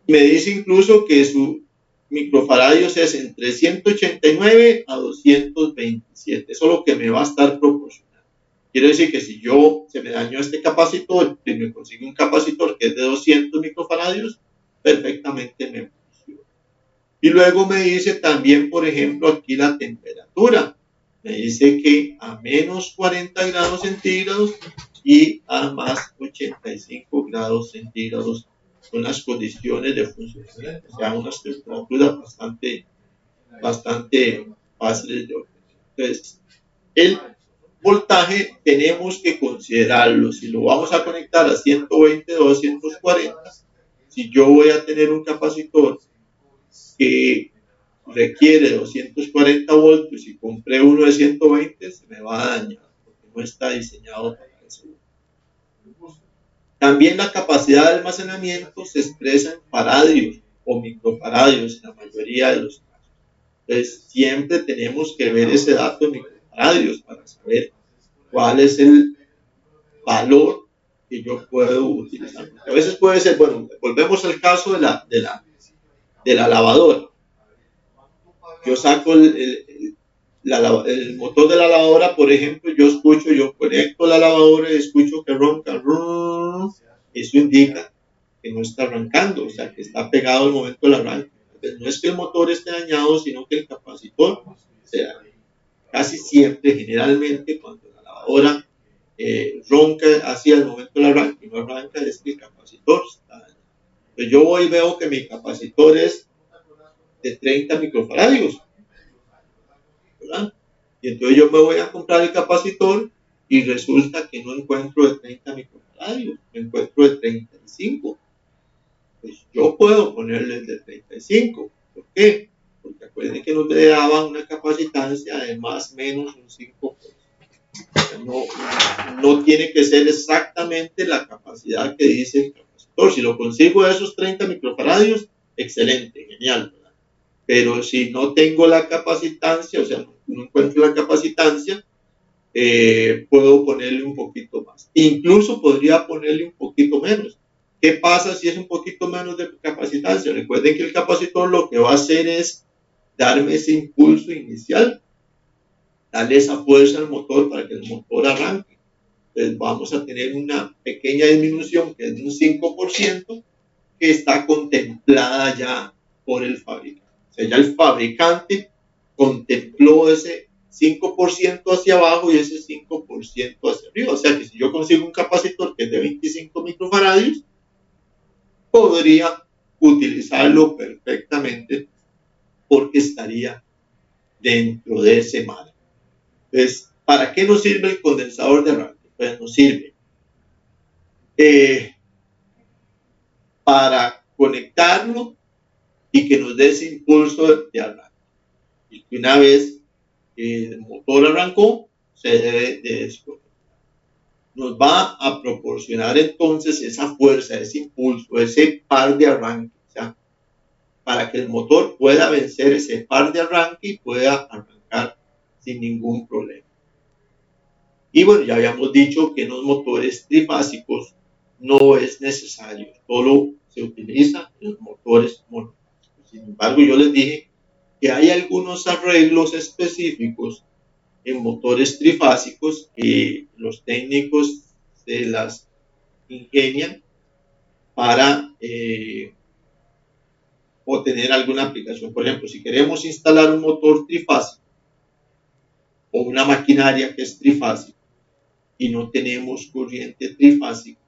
Me dice incluso que su microfaradios es entre 189 a 227. Eso es lo que me va a estar proporcionando. Quiere decir que si se me dañó este capacitor y me consigo un capacitor que es de 200 microfaradios, perfectamente me funciona. Y luego me dice también, por ejemplo, aquí la temperatura. Me dice que a menos 40 grados centígrados y a más 85 grados centígrados son las condiciones de funcionamiento. O sea, unas temperaturas bastante fáciles de obtener. Entonces, voltaje tenemos que considerarlo. Si lo vamos a conectar a 120 o 240, si yo voy a tener un capacitor que requiere 240 voltios y compré uno de 120, se me va a dañar porque no está diseñado para eso. También la capacidad de almacenamiento se expresa en faradios o microfaradios en la mayoría de los casos. Entonces, siempre tenemos que ver ese dato de microfaradios para saber cuál es el valor que yo puedo utilizar. Porque a veces puede ser, bueno, volvemos al caso de la lavadora. Yo saco el motor de la lavadora, por ejemplo, yo conecto la lavadora y escucho que ronca. Eso indica que no está arrancando, o sea, que está pegado al momento del arranque. Entonces, no es que el motor esté dañado, sino que el capacitor, o sea, casi siempre, generalmente, cuando la lavadora ronca hacia el momento del arranque y no arranca, es que el capacitor está dañado. Entonces, yo voy y veo que mi capacitor es de 30 microfaradios, ¿verdad? Y entonces yo me voy a comprar el capacitor y resulta que no encuentro de 30 microfaradios, me encuentro de 35. Pues yo puedo ponerle el de 35. ¿Por qué? Porque acuérdense que nos daban una capacitancia de más o menos un 5%. No tiene que ser exactamente la capacidad que dice el capacitor. Si lo consigo de esos 30 microfaradios, excelente, genial, ¿verdad? Pero si no tengo la capacitancia, o sea, no encuentro la capacitancia, puedo ponerle un poquito más. Incluso podría ponerle un poquito menos. ¿Qué pasa si es un poquito menos de capacitancia? Recuerden que el capacitor lo que va a hacer es darme ese impulso inicial, darle esa fuerza al motor para que el motor arranque. Entonces vamos a tener una pequeña disminución que es de un 5% que está contemplada ya por el fabricante. O sea, ya el fabricante contempló ese 5% hacia abajo y ese 5% hacia arriba. O sea que si yo consigo un capacitor que es de 25 microfaradios, podría utilizarlo perfectamente porque estaría dentro de ese margen. Entonces, ¿para qué nos sirve el condensador de arranque? Pues nos sirve para conectarlo y que nos dé ese impulso de arranque. Y que una vez el motor arrancó, se debe de desconectar. Nos va a proporcionar entonces esa fuerza, ese impulso, ese par de arranque, o sea, para que el motor pueda vencer ese par de arranque y pueda arrancar sin ningún problema. Y bueno, ya habíamos dicho que en los motores trifásicos no es necesario, solo se utiliza en los motores monofásicos. Sin embargo, yo les dije que hay algunos arreglos específicos en motores trifásicos que los técnicos se las ingenian para obtener alguna aplicación. Por ejemplo, si queremos instalar un motor trifásico o una maquinaria que es trifásica y no tenemos corriente trifásica,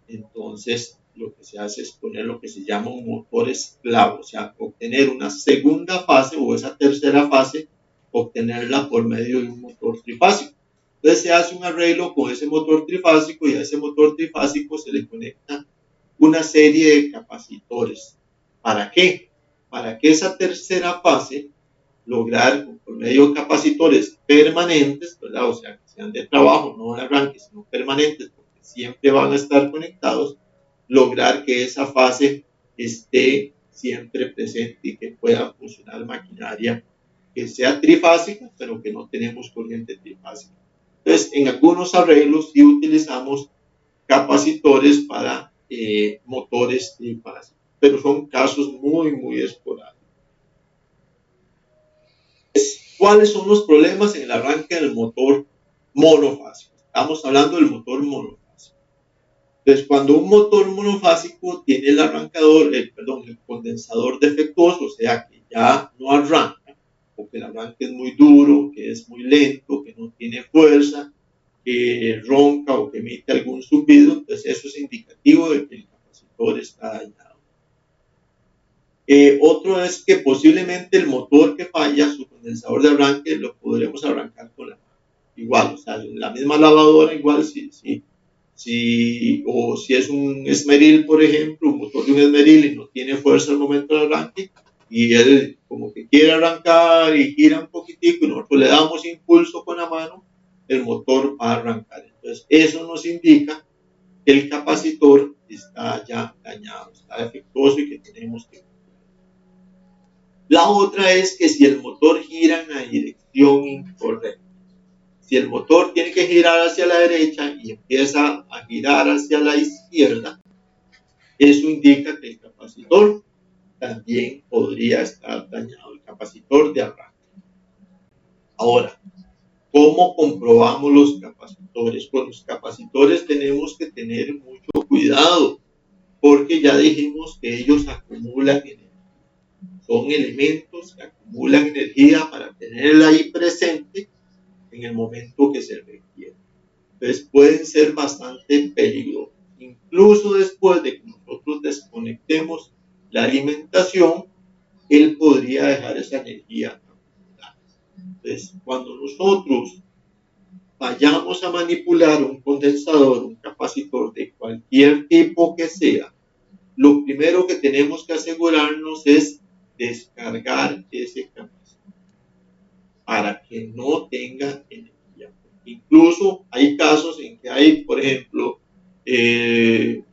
entonces lo que se hace es poner lo que se llama un motor esclavo, o sea, obtener una segunda fase o esa tercera fase, obtenerla por medio de un motor trifásico. Entonces se hace un arreglo con ese motor trifásico y a ese motor trifásico se le conecta una serie de capacitores. ¿Para qué? Para que esa tercera fase lograr por medio de capacitores permanentes, ¿verdad? O sea, que sean de trabajo, no de arranque, sino permanentes, porque siempre van a estar conectados, lograr que esa fase esté siempre presente y que pueda funcionar maquinaria que sea trifásica, pero que no tenemos corriente trifásica. Entonces, en algunos arreglos sí utilizamos capacitores para motores trifásicos, pero son casos muy, muy esporádicos. ¿Cuáles son los problemas en el arranque del motor monofásico? Estamos hablando del motor monofásico. Entonces, cuando un motor monofásico tiene el arrancador, el condensador defectuoso, o sea, que ya no arranca, o que el arranque es muy duro, que es muy lento, que no tiene fuerza, que ronca o que emite algún zumbido, entonces eso es indicativo de que el capacitor está dañado. Otro es que posiblemente el motor que falla, su condensador de arranque, lo podremos arrancar con la mano. igual, o sea, la misma lavadora igual, o si es un esmeril, por ejemplo, un motor de un esmeril y no tiene fuerza al momento del arranque, y él como que quiere arrancar y gira un poquitico y nosotros le damos impulso con la mano, el motor va a arrancar. Entonces, eso nos indica que el capacitor está ya dañado, está defectuoso y que tenemos que... La otra es que si el motor gira en la dirección incorrecta, si el motor tiene que girar hacia la derecha y empieza a girar hacia la izquierda, eso indica que el capacitor también podría estar dañado, el capacitor de arranque. Ahora, ¿cómo comprobamos los capacitores? Con los capacitores tenemos que tener mucho cuidado, porque ya dijimos que ellos acumulan energía. Son elementos que acumulan energía para tenerla ahí presente en el momento que se requiere. Entonces pueden ser bastante peligrosos. Incluso después de que nosotros desconectemos la alimentación, él podría dejar esa energía acumulada. Entonces, cuando nosotros vayamos a manipular un condensador, un capacitor de cualquier tipo que sea, lo primero que tenemos que asegurarnos es descargar ese capacitor para que no tenga energía. Incluso hay casos en que hay, por ejemplo,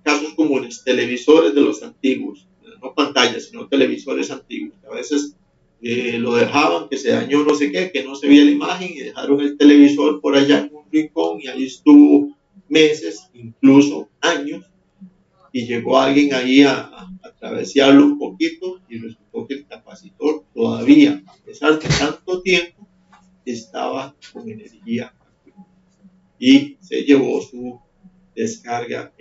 casos comunes, televisores de los antiguos, no pantallas, sino televisores antiguos, que a veces lo dejaban, que se dañó no sé qué, que no se veía la imagen y dejaron el televisor por allá en un rincón y ahí estuvo meses, incluso años, y llegó alguien ahí a travesearlo un poquito y resultó que el capacitor todavía, a pesar de tanto tiempo, estaba con energía y se llevó su descarga.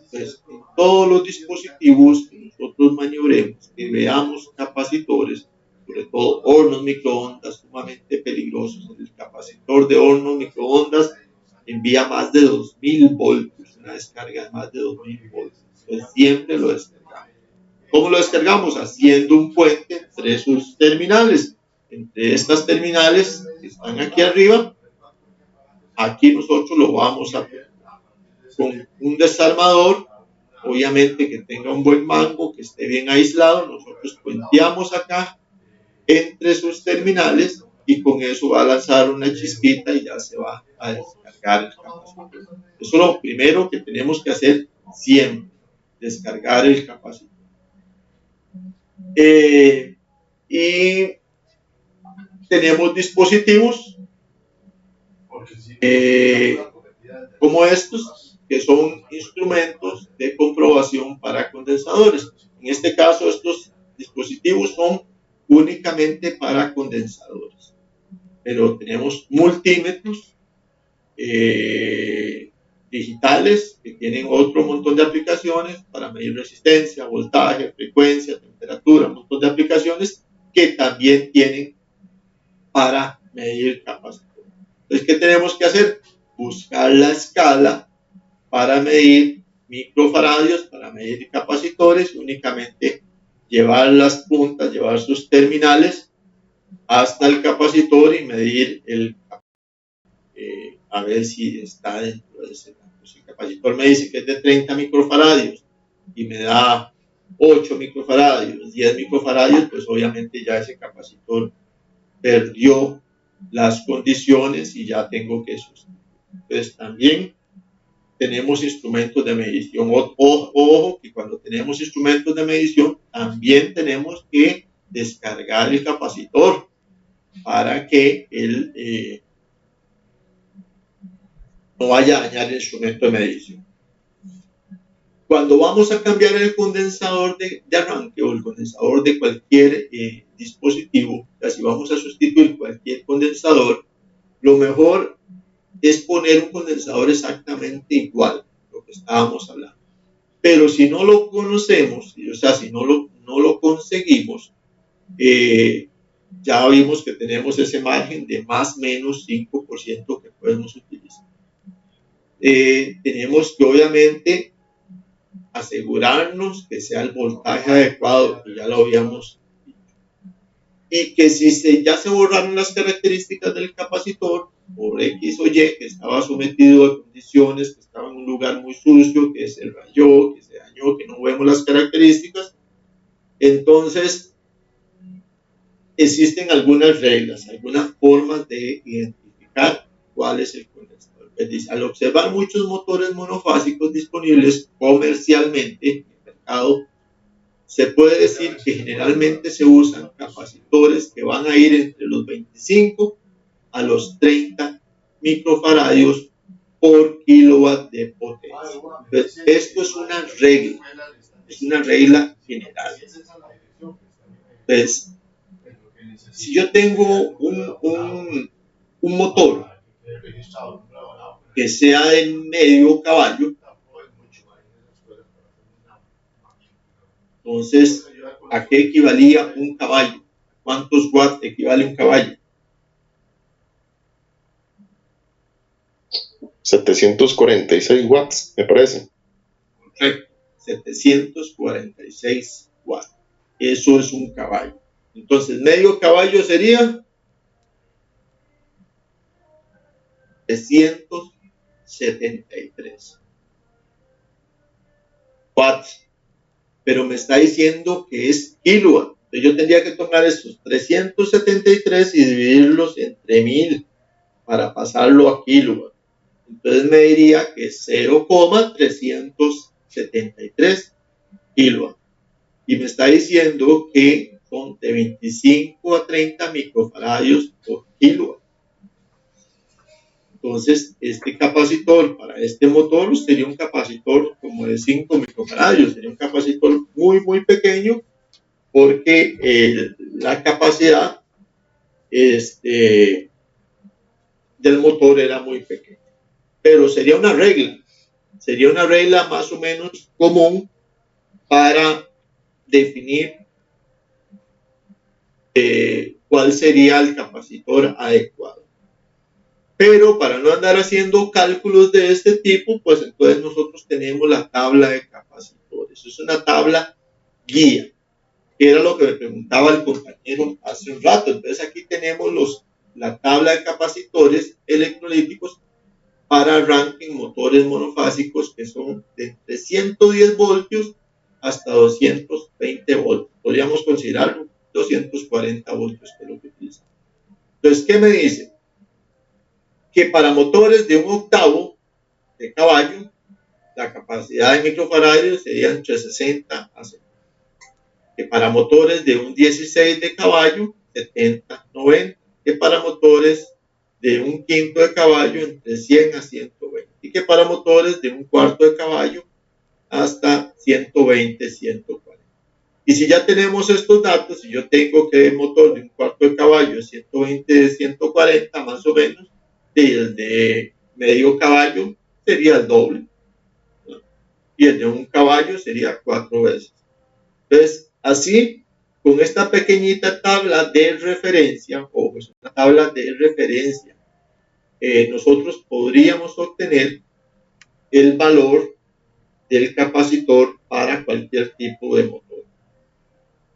Pues, en todos los dispositivos que nosotros maniobremos, que veamos capacitores, sobre todo hornos microondas sumamente peligrosos. El capacitor de horno microondas envía más de 2000 voltios, una descarga de más de 2000 voltios. Entonces siempre lo descargamos. ¿Cómo lo descargamos? Haciendo un puente entre sus terminales. Entre estas terminales que están aquí arriba, aquí nosotros lo vamos a poner con un desarmador, obviamente que tenga un buen mango, que esté bien aislado. Nosotros puenteamos acá entre sus terminales y con eso va a lanzar una chispita y ya se va a descargar el capacitor. Eso es lo primero que tenemos que hacer siempre, descargar el capacitor. Y tenemos dispositivos como estos, que son instrumentos de comprobación para condensadores. En este caso, estos dispositivos son únicamente para condensadores, pero tenemos multímetros digitales que tienen otro montón de aplicaciones para medir resistencia, voltaje, frecuencia, temperatura, un montón de aplicaciones que también tienen para medir capacitor. Entonces, ¿qué tenemos que hacer? Buscar la escala para medir microfaradios, para medir capacitores, únicamente llevar las puntas, llevar sus terminales hasta el capacitor y medir a ver si está dentro de ese rango. Si el capacitor me dice que es de 30 microfaradios y me da 8 microfaradios, 10 microfaradios, pues obviamente ya ese capacitor perdió las condiciones y ya tengo que sustituir. Entonces también tenemos instrumentos de medición. Ojo que cuando tenemos instrumentos de medición también tenemos que descargar el capacitor para que él no vaya a dañar el instrumento de medición. Cuando vamos a cambiar el condensador de arranque o el condensador de cualquier dispositivo, o sea, si vamos a sustituir cualquier condensador, lo mejor es poner un condensador exactamente igual, lo que estábamos hablando. Pero si no lo conocemos, o sea, si no lo conseguimos, ya vimos que tenemos ese margen de más o menos 5% que podemos utilizar. Tenemos que obviamente asegurarnos que sea el voltaje adecuado, que ya lo habíamos dicho. Y que si ya se borraron las características del capacitor, por X o Y, que estaba sometido a condiciones, que estaba en un lugar muy sucio, que se rayó, que se dañó, que no vemos las características. Entonces, existen algunas reglas, algunas formas de identificar cuál es el condensador. Pues dice, al observar muchos motores monofásicos disponibles comercialmente en el mercado, se puede decir que generalmente se usan capacitores que van a ir entre los 25 a los 30 microfaradios por kilowatt de potencia. Entonces, esto es una regla general. Entonces, si yo tengo un motor que sea de medio caballo, entonces, ¿a qué equivalía un caballo? ¿Cuántos watts equivale un caballo? 746 watts, me parece. Correcto, 746 watts. Eso es un caballo. Entonces, medio caballo sería 373 watts. Pero me está diciendo que es kilowatt. Entonces yo tendría que tomar esos 373 y dividirlos entre 1000 para pasarlo a kilowatt. Entonces me diría que es 0,373 kilowatt. Y me está diciendo que son de 25 a 30 microfaradios por kilowatt. Entonces, este capacitor para este motor sería un capacitor como de 5 microfaradios, sería un capacitor muy, muy pequeño porque la capacidad del motor era muy pequeña. Pero sería una regla más o menos común para definir cuál sería el capacitor adecuado. Pero para no andar haciendo cálculos de este tipo, pues entonces nosotros tenemos la tabla de capacitores. Es una tabla guía, que era lo que me preguntaba el compañero hace un rato. Entonces aquí tenemos la tabla de capacitores electrolíticos para arranque en motores monofásicos que son de entre 110 voltios hasta 220 voltios. Podríamos considerarlo 240 voltios, que es lo que utilizamos. Entonces, ¿qué me dice? Que para motores de un octavo de caballo, la capacidad de microfaradios sería entre 60 a 70. Que para motores de un 16 de caballo, 70, 90. Que para motores de un quinto de caballo, entre 100 a 120. Y que para motores de un cuarto de caballo, hasta 120, 140. Y si ya tenemos estos datos, si yo tengo que el motor de un cuarto de caballo es 120, 140 más o menos, y el de medio caballo sería el doble, ¿no? Y el de un caballo sería 4 veces. Entonces, así, con esta pequeñita tabla de referencia, o pues una tabla de referencia, nosotros podríamos obtener el valor del capacitor para cualquier tipo de motor.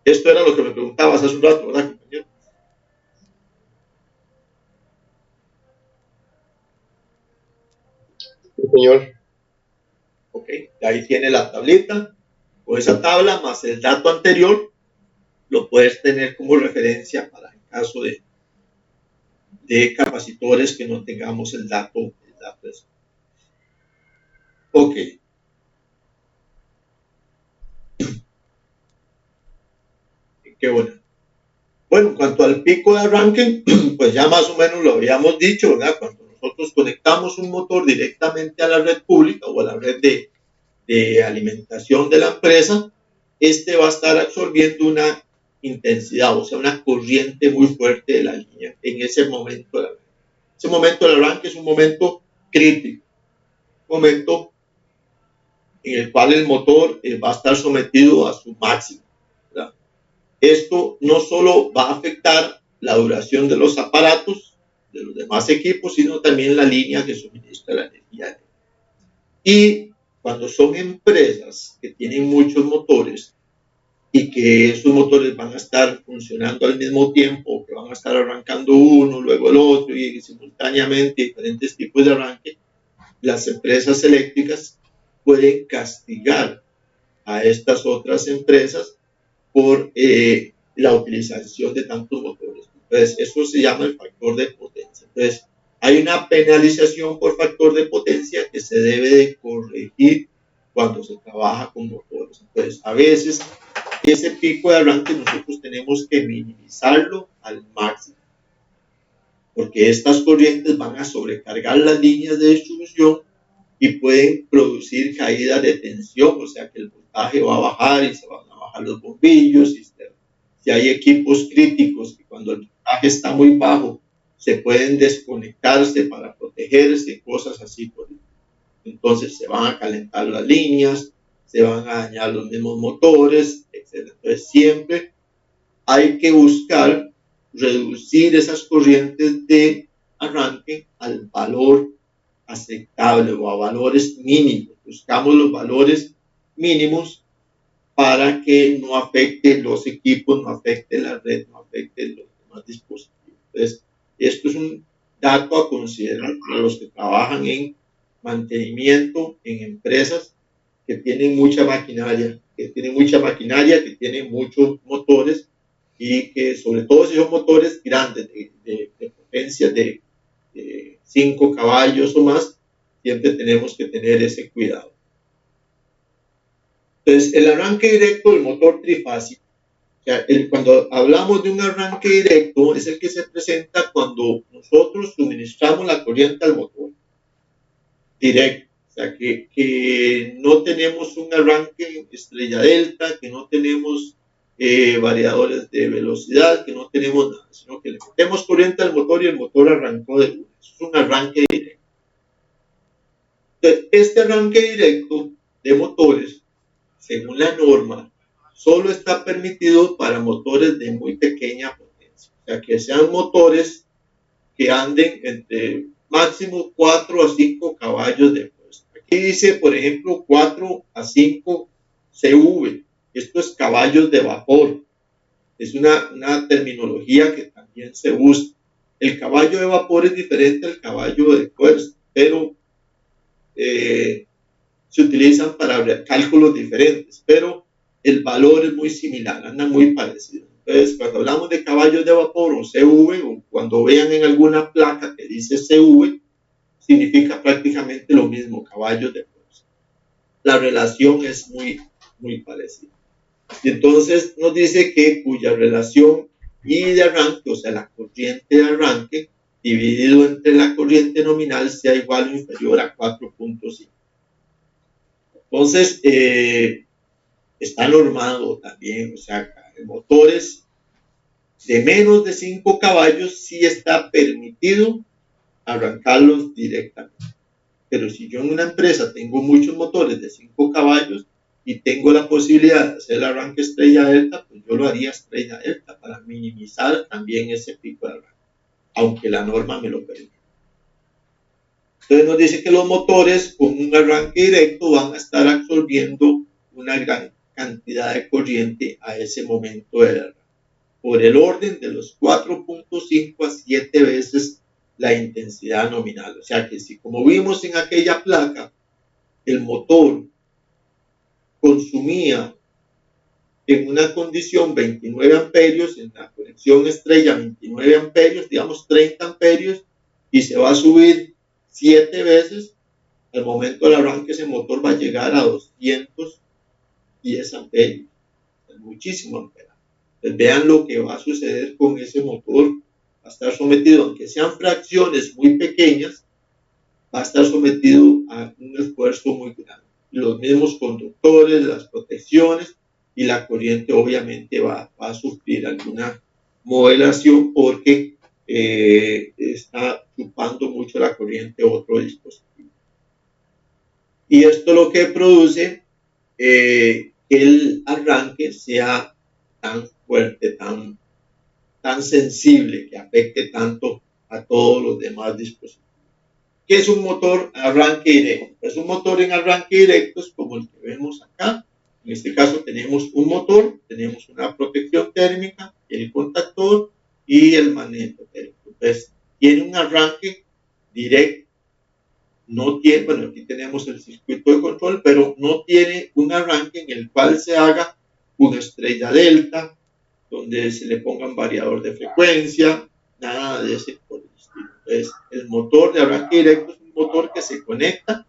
Esto era lo que me preguntabas hace un rato, ¿verdad, compañero? Sí, señor. Ok, ahí tiene la tablita. Con esa tabla más el dato anterior, lo puedes tener como referencia para el caso de capacitores que no tengamos el dato. Ok. Qué bueno. Bueno, en cuanto al pico de arranque, pues ya más o menos lo habíamos dicho, ¿verdad? Cuando nosotros conectamos un motor directamente a la red pública o a la red de alimentación de la empresa, este va a estar absorbiendo una intensidad, o sea, una corriente muy fuerte de la línea en ese momento del arranque. Ese momento del arranque es un momento crítico, un momento en el cual el motor va a estar sometido a su máximo, ¿verdad? Esto no solo va a afectar la duración de los aparatos, de los demás equipos, sino también la línea que suministra la energía. Y cuando son empresas que tienen muchos motores, y que esos motores van a estar funcionando al mismo tiempo, que van a estar arrancando uno, luego el otro y simultáneamente diferentes tipos de arranque, las empresas eléctricas pueden castigar a estas otras empresas por la utilización de tantos motores. Entonces, eso se llama el factor de potencia. Entonces, hay una penalización por factor de potencia que se debe de corregir cuando se trabaja con motores. Entonces, a veces ese pico de arranque nosotros tenemos que minimizarlo al máximo, porque estas corrientes van a sobrecargar las líneas de distribución y pueden producir caídas de tensión, o sea que el voltaje va a bajar y se van a bajar los bombillos. Y si hay equipos críticos que cuando el voltaje está muy bajo se pueden desconectarse para protegerse, cosas así. Entonces se van a calentar las líneas, se van a dañar los mismos motores, etc. Entonces siempre hay que buscar reducir esas corrientes de arranque al valor aceptable o a valores mínimos. Buscamos los valores mínimos para que no afecte los equipos, no afecte la red, no afecte los demás dispositivos. Entonces, esto es un dato a considerar para los que trabajan en mantenimiento en empresas que tienen mucha maquinaria, que tienen muchos motores y que sobre todo si son motores grandes de potencia de 5 caballos o más, siempre tenemos que tener ese cuidado. Entonces, el arranque directo del motor trifásico, o sea, cuando hablamos de un arranque directo, es el que se presenta cuando nosotros suministramos la corriente al motor directo. O sea, que no tenemos un arranque estrella delta, que no tenemos variadores de velocidad, que no tenemos nada, sino que le metemos corriente al motor y el motor arrancó de una. Eso es un arranque directo. Entonces, este arranque directo de motores, según la norma, solo está permitido para motores de muy pequeña potencia. O sea, que sean motores que anden entre máximo 4 a 5 caballos de fuerza. Aquí dice, por ejemplo, 4 a 5 CV. Esto es caballos de vapor. Es una terminología que también se usa. El caballo de vapor es diferente al caballo de fuerza, pero se utilizan para cálculos diferentes, pero el valor es muy similar, anda muy parecido. Entonces, cuando hablamos de caballos de vapor o CV, o cuando vean en alguna placa que dice CV, significa prácticamente lo mismo, caballos de fuerza. La relación es muy parecida. Y entonces nos dice que cuya relación I de arranque, o sea, la corriente de arranque, dividido entre la corriente nominal, sea igual o inferior a 4.5. Entonces, está normado también, o sea, motores de menos de 5 caballos sí está permitido arrancarlos directamente. Pero si yo en una empresa tengo muchos motores de 5 caballos y tengo la posibilidad de hacer el arranque estrella delta, pues yo lo haría estrella delta para minimizar también ese pico de arranque, aunque la norma me lo permite. Entonces nos dice que los motores con un arranque directo van a estar absorbiendo una gran cantidad de corriente a ese momento del arranque, por el orden de los 4.5 a 7 veces la intensidad nominal. O sea que si, como vimos en aquella placa, el motor consumía en una condición 29 amperios, en la conexión estrella 29 amperios, digamos 30 amperios, y se va a subir 7 veces, al momento del arranque ese motor va a llegar a 210 amperios, muchísimo amperaje. Entonces vean lo que va a suceder con ese motor. Va a estar sometido, aunque sean fracciones muy pequeñas, va a estar sometido a un esfuerzo muy grande. Los mismos conductores, las protecciones y la corriente obviamente va a sufrir alguna modelación porque está chupando mucho la corriente otro dispositivo. Y esto lo que produce que el arranque sea tan fuerte, tan sensible, que afecte tanto a todos los demás dispositivos. ¿Qué es un motor arranque directo? Pues un motor en arranque directo es como el que vemos acá, En este caso tenemos un motor, tenemos una protección térmica, el contactor y el magneto térmico. Entonces, tiene un arranque directo. No tiene, bueno, aquí tenemos el circuito de control, pero no tiene un arranque en el cual se haga una estrella delta, donde se le ponga un variador de frecuencia, nada de ese por el estilo. Entonces, el motor de arranque directo es un motor que se conecta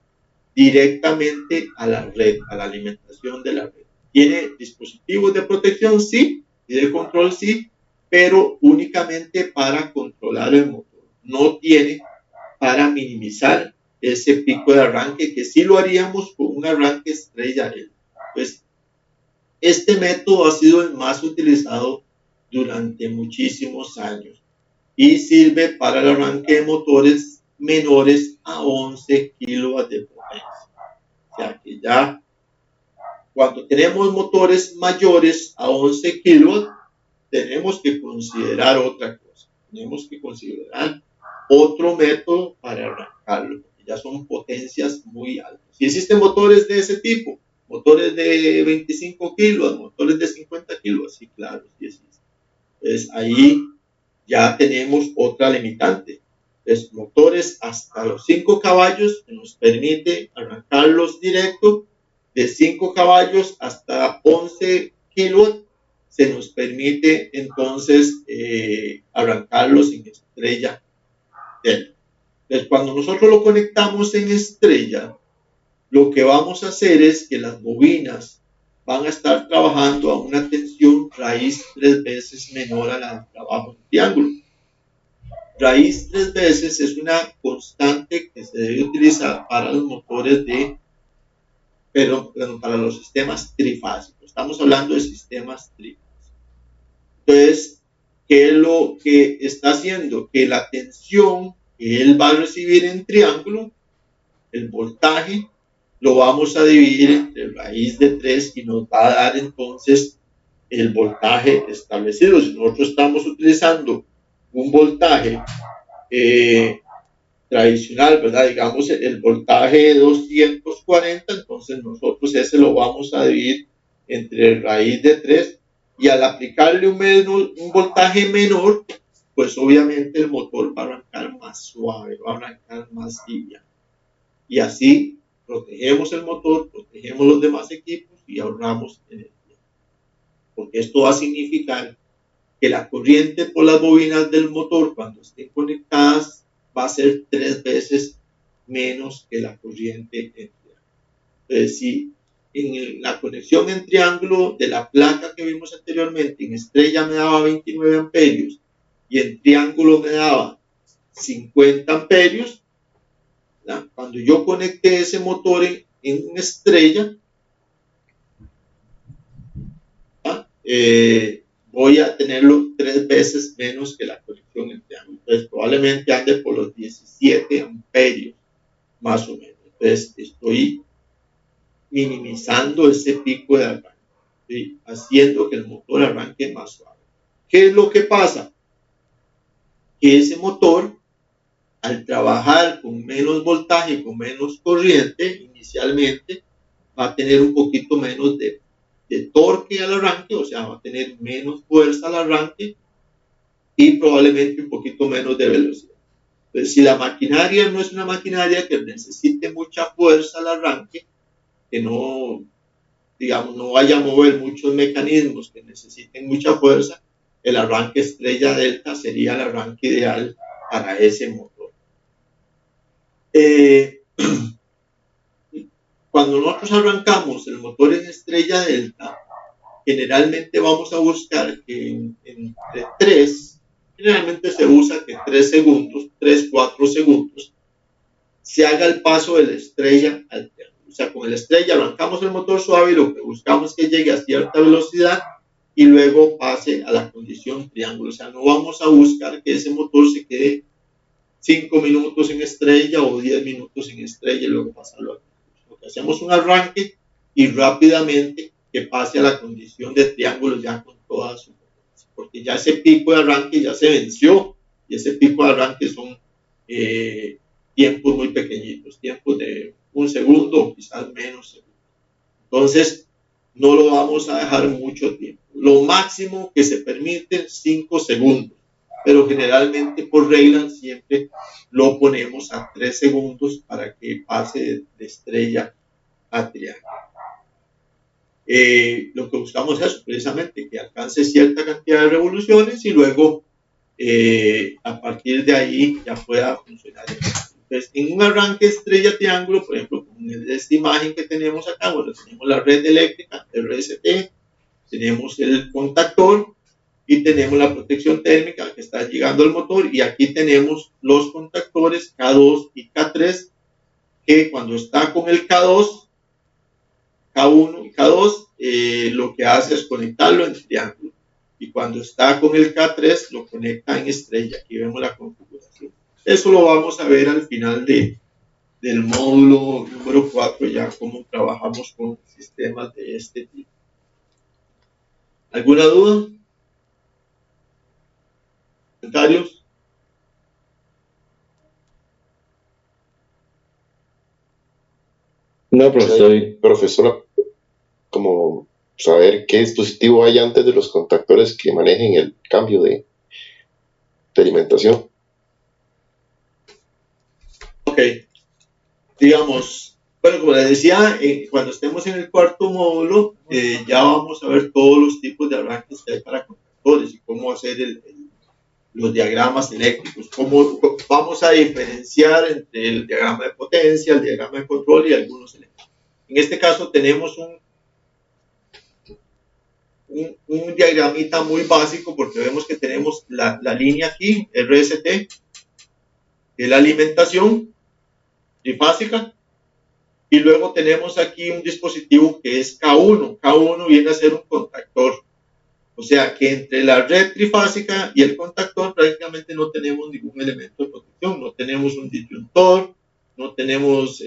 directamente a la red, a la alimentación de la red. Tiene dispositivos de protección, sí, y de control, sí, pero únicamente para controlar el motor. No tiene para minimizar ese pico de arranque, que sí lo haríamos con un arranque estrella delta. Pues este método ha sido el más utilizado durante muchísimos años y sirve para el arranque de motores menores a 11 kilovatios de potencia. O sea que ya cuando tenemos motores mayores a 11 kilovatios, tenemos que considerar otra cosa. Tenemos que considerar otro método para arrancarlo, porque ya son potencias muy altas. Si existen motores de ese tipo, motores de 25 kilos, motores de 50 kilos, sí, claro, sí existen. Entonces ahí ya tenemos otra limitante. Entonces, motores hasta los 5 caballos que nos permite arrancarlos directo, de 5 caballos hasta 11 kilos se nos permite entonces arrancarlos en estrella delta. Entonces, cuando nosotros lo conectamos en estrella, lo que vamos a hacer es que las bobinas van a estar trabajando a una tensión raíz 3 veces menor a la del trabajo en triángulo. Raíz 3 veces es una constante que se debe utilizar para los motores pero para los sistemas trifásicos. Estamos hablando de sistemas trifásicos. Entonces, ¿qué es lo que está haciendo? Que la tensión que él va a recibir en triángulo, el voltaje, lo vamos a dividir entre raíz de 3 y nos va a dar entonces el voltaje establecido. Si nosotros estamos utilizando un voltaje tradicional, ¿verdad? Digamos el voltaje de 240, entonces nosotros ese lo vamos a dividir entre raíz de 3 y al aplicarle un voltaje menor, pues obviamente el motor va a arrancar más suave, va a arrancar más liviano. Y así protegemos el motor, protegemos los demás equipos y ahorramos energía. Porque esto va a significar que la corriente por las bobinas del motor, cuando estén conectadas, va a ser 3 veces menos que la corriente en triángulo. Entonces, si en la conexión en triángulo de la placa que vimos anteriormente, en estrella me daba 29 amperios y en triángulo me daba 50 amperios, ¿verdad? Cuando yo conecté ese motor en estrella, voy a tenerlo 3 veces menos que la conexión en triángulo. Entonces, probablemente ande por los 17 amperios, más o menos. Entonces, estoy minimizando ese pico de arranque, ¿sí? Haciendo que el motor arranque más suave. ¿Qué es lo que pasa? Que ese motor, al trabajar con menos voltaje, con menos corriente, inicialmente, va a tener un poquito menos de torque al arranque, o sea, va a tener menos fuerza al arranque y probablemente un poquito menos de velocidad. Entonces, si la maquinaria no es una maquinaria que necesite mucha fuerza al arranque, que no, digamos, no vaya a mover muchos mecanismos que necesiten mucha fuerza, el arranque estrella delta sería el arranque ideal para ese motor. Cuando nosotros arrancamos el motor en estrella delta, generalmente vamos a buscar que entre 3, generalmente se usa que 3 segundos, 3, 4 segundos, se haga el paso de la estrella al triángulo. O sea, con la estrella arrancamos el motor suave y lo que buscamos es que llegue a cierta velocidad y luego pase a la condición triángulo. O sea, no vamos a buscar que ese motor se quede 5 minutos en estrella o 10 minutos en estrella y luego pasarlo a triángulo. Lo que hacemos un arranque y rápidamente que pase a la condición de triángulo ya con toda su potencia, porque ya ese pico de arranque ya se venció y ese pico de arranque son tiempos muy pequeñitos, tiempos de 1 segundo o quizás menos segundos. Entonces, no lo vamos a dejar mucho tiempo. Lo máximo que se permite 5 segundos, pero generalmente por regla siempre lo ponemos a 3 segundos para que pase de estrella a triángulo. Lo que buscamos es precisamente que alcance cierta cantidad de revoluciones y luego a partir de ahí ya pueda funcionar. Entonces, en un arranque estrella triángulo, por ejemplo, con esta imagen que tenemos acá, bueno, tenemos la red eléctrica, RST, tenemos el contactor y tenemos la protección térmica que está llegando al motor, y aquí tenemos los contactores K2 y K3, que cuando está con el K2, K1 y K2, lo que hace es conectarlo en triángulo, y cuando está con el K3 lo conecta en estrella. Aquí vemos la configuración. Eso lo vamos a ver al final del módulo número 4, ya cómo trabajamos con sistemas de este tipo. ¿Alguna duda? ¿Comentarios? No, profesor. Profesora, como saber qué dispositivo hay antes de los contactores que manejen el cambio de alimentación. Ok, digamos, bueno, como les decía, cuando estemos en el cuarto módulo, ya vamos a ver todos los tipos de arranques que hay para contactores y cómo hacer los diagramas eléctricos, cómo vamos a diferenciar entre el diagrama de potencia, el diagrama de control y algunos eléctricos. En este caso tenemos un diagramita muy básico, porque vemos que tenemos la línea aquí, RST, que es la alimentación trifásica, y luego tenemos aquí un dispositivo que es K1. K1 viene a ser un contactor. O sea que entre la red trifásica y el contactor prácticamente no tenemos ningún elemento de protección. No tenemos un disyuntor, no tenemos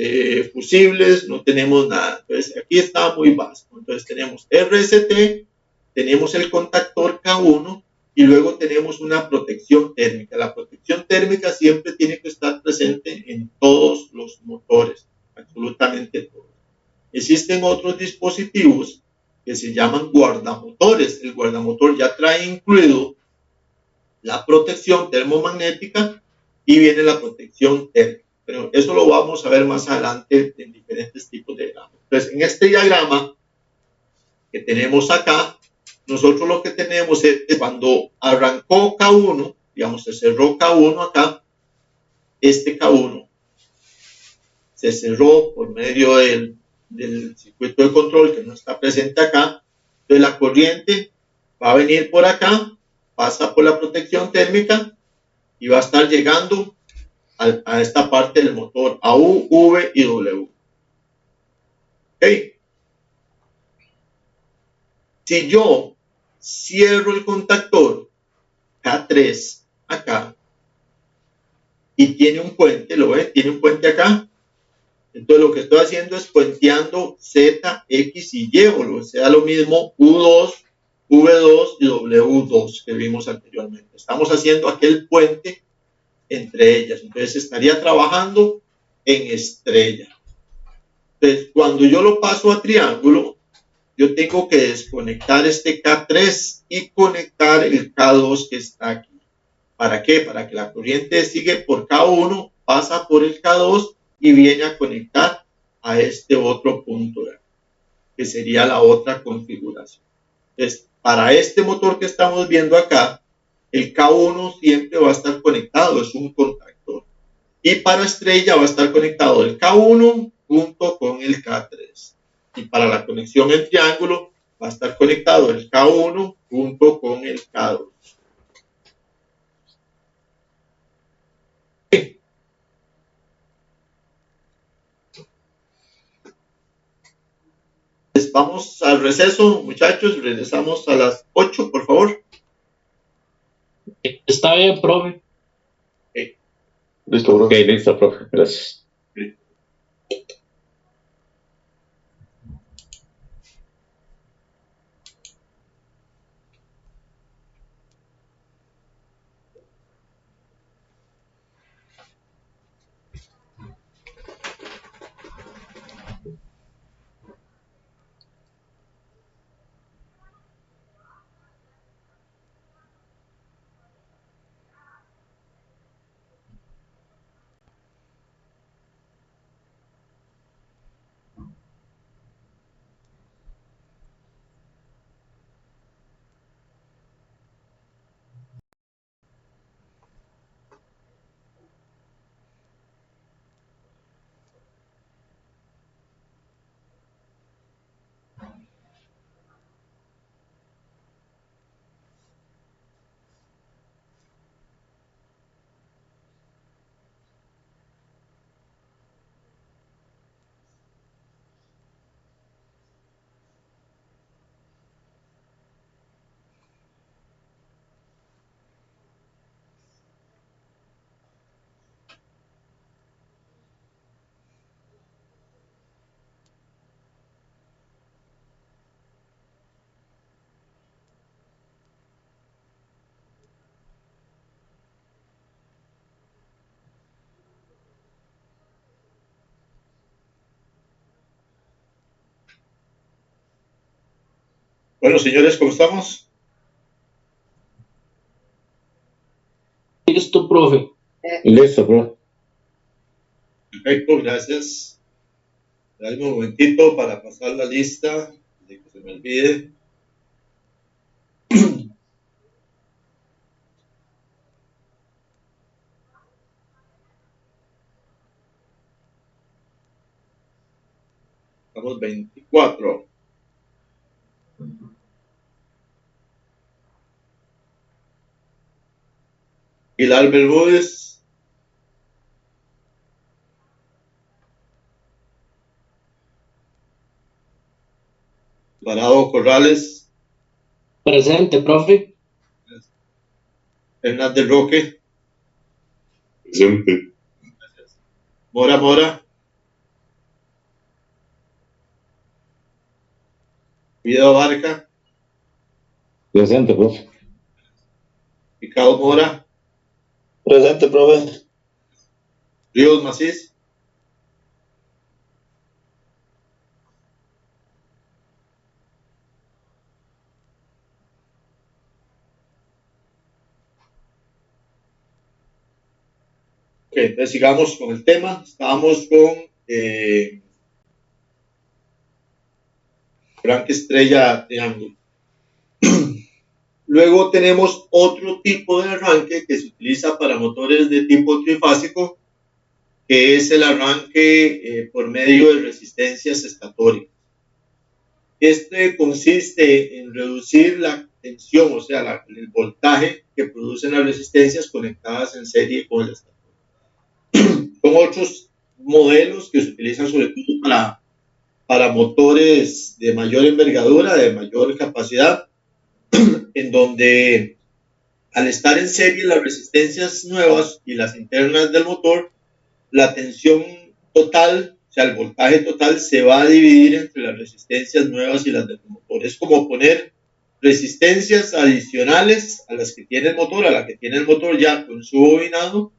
fusibles, no tenemos nada. Entonces aquí está muy básico. Entonces tenemos RST, tenemos el contactor K1 y luego tenemos una protección térmica. La protección térmica siempre tiene que estar presente en todos los motores, absolutamente todos. Existen otros dispositivos que se llaman guardamotores. El guardamotor ya trae incluido la protección termomagnética y viene la protección térmica. Pero eso lo vamos a ver más adelante en diferentes tipos de diagramas. Entonces, en este diagrama que tenemos acá, nosotros lo que tenemos es cuando arrancó K1, digamos, se cerró K1 acá, este K1 se cerró por medio del circuito de control que no está presente acá. Entonces la corriente va a venir por acá, pasa por la protección térmica y va a estar llegando a esta parte del motor, a U, V y W. Okay. Si yo cierro el contactor K3 acá y tiene un puente, ¿lo ven? Tiene un puente acá. Entonces lo que estoy haciendo es puenteando Z, X y Y, o sea, lo mismo U2, V2 y W2 que vimos anteriormente. Estamos haciendo aquel puente entre ellas. Entonces estaría trabajando en estrella. Entonces, cuando yo lo paso a triángulo, yo tengo que desconectar este K3 y conectar el K2 que está aquí. ¿Para qué? Para que la corriente sigue por K1, pasa por el K2 y viene a conectar a este otro punto, que sería la otra configuración. Entonces, para este motor que estamos viendo acá, el K1 siempre va a estar conectado, es un contactor. Y para estrella va a estar conectado el K1 junto con el K3. Y para la conexión en triángulo va a estar conectado el K1 junto con el K2. Vamos al receso, muchachos. Regresamos a las 8, por favor. Está bien, profe. Listo, bro. Ok, listo, profe. Gracias. Bueno, señores, ¿cómo estamos? Listo, profe. Listo, profe. Perfecto, gracias. Dame un momentito para pasar la lista, de que se me olvide. Estamos 24. Pilar Bermúdez. Parado Corrales. Presente, profe. Hernández Roque. Presente. Mora Mora. Vidal Barca. Presente, profe. Picado Mora. Presente, profe. Ríos Macís. Ok, entonces sigamos con el tema. Estábamos con arranque estrella triángulo. Luego tenemos otro tipo de arranque que se utiliza para motores de tipo trifásico, que es el arranque por medio de resistencias estatóricas. Este consiste en reducir la tensión, o sea, el voltaje que producen las resistencias conectadas en serie con el estator. Son otros modelos que se utilizan sobre todo para motores de mayor envergadura, de mayor capacidad, en donde al estar en serie las resistencias nuevas y las internas del motor, la tensión total, o sea, el voltaje total se va a dividir entre las resistencias nuevas y las del motor. Es como poner resistencias adicionales a las que tiene el motor, a la que tiene el motor ya con su bobinado,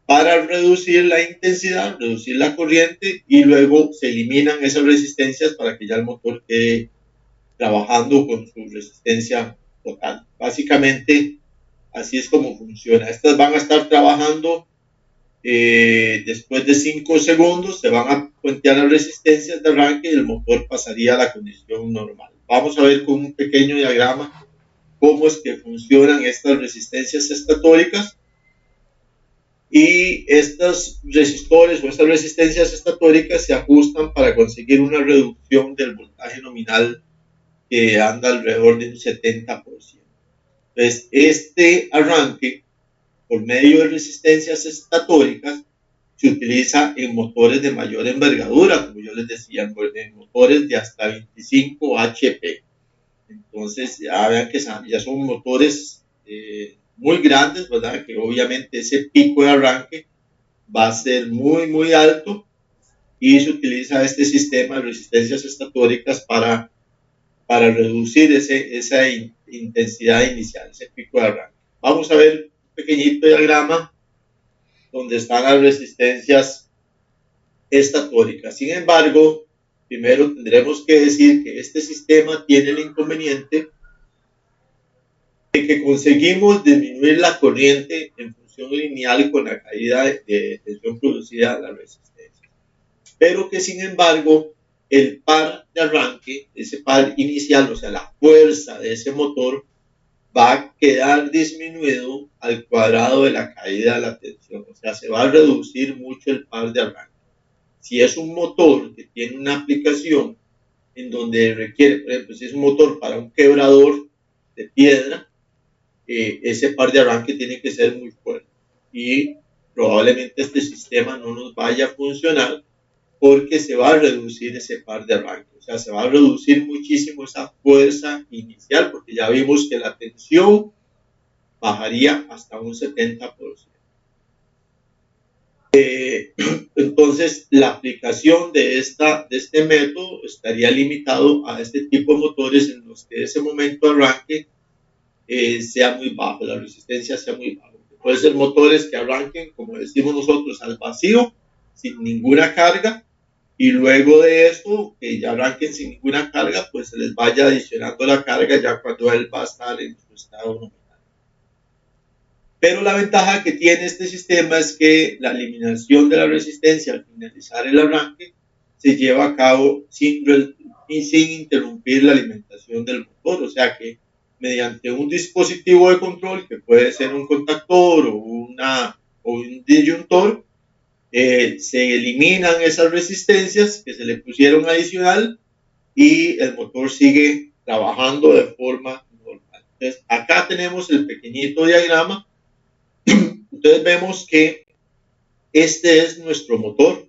para reducir la intensidad, reducir la corriente, y luego se eliminan esas resistencias para que ya el motor quede trabajando con su resistencia total. Básicamente, así es como funciona. Estas van a estar trabajando después de 5 segundos, se van a cuentear las resistencias de arranque y el motor pasaría a la condición normal. Vamos a ver con un pequeño diagrama cómo es que funcionan estas resistencias estatóricas. Y estos resistores o estas resistencias estatóricas se ajustan para conseguir una reducción del voltaje nominal que anda alrededor de un 70%. Entonces, este arranque por medio de resistencias estatóricas se utiliza en motores de mayor envergadura, como yo les decía, en motores de hasta 25 HP. Entonces, ya vean que ya son motores muy grandes, ¿verdad? Que obviamente ese pico de arranque va a ser muy, muy alto, y se utiliza este sistema de resistencias estatóricas para reducir esa intensidad inicial, ese pico de arranque. Vamos a ver un pequeñito diagrama donde están las resistencias estatóricas. Sin embargo, primero tendremos que decir que este sistema tiene el inconveniente de que conseguimos disminuir la corriente en función lineal con la caída de tensión producida a la resistencia, pero que sin embargo el par de arranque, ese par inicial, o sea, la fuerza de ese motor, va a quedar disminuido al cuadrado de la caída de la tensión, o sea, se va a reducir mucho el par de arranque. Si es un motor que tiene una aplicación en donde requiere, por ejemplo, si es un motor para un quebrador de piedra, ese par de arranque tiene que ser muy fuerte, y probablemente este sistema no nos vaya a funcionar porque se va a reducir ese par de arranque, o sea, se va a reducir muchísimo esa fuerza inicial, porque ya vimos que la tensión bajaría hasta un 70%. Entonces, la aplicación de este método estaría limitado a este tipo de motores en los que ese momento de arranque sea muy bajo, la resistencia sea muy baja. Puede ser motores que arranquen, como decimos nosotros, al vacío, sin ninguna carga, y luego de esto, que ya arranquen sin ninguna carga, pues se les vaya adicionando la carga ya cuando él va a estar en su estado nominal. Pero la ventaja que tiene este sistema es que la eliminación de la resistencia al finalizar el arranque se lleva a cabo sin interrumpir la alimentación del motor, o sea que mediante un dispositivo de control que puede ser un contactor o un disyuntor, se eliminan esas resistencias que se le pusieron adicional y el motor sigue trabajando de forma normal. Entonces, acá tenemos el pequeñito diagrama. Entonces vemos que este es nuestro motor,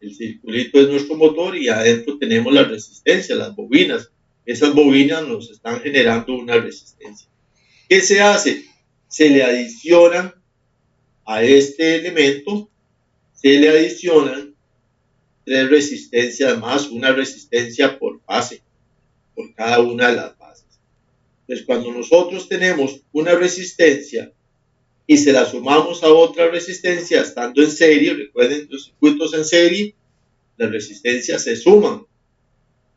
el circulito es nuestro motor y adentro tenemos la resistencia, las bobinas. Esas bobinas nos están generando una resistencia. ¿Qué se hace? Se le adicionan a este elemento, se le adicionan 3 resistencias más, una resistencia por fase, por cada una de las fases. Entonces, cuando nosotros tenemos una resistencia y se la sumamos a otra resistencia estando en serie, recuerden los circuitos en serie, las resistencias se suman.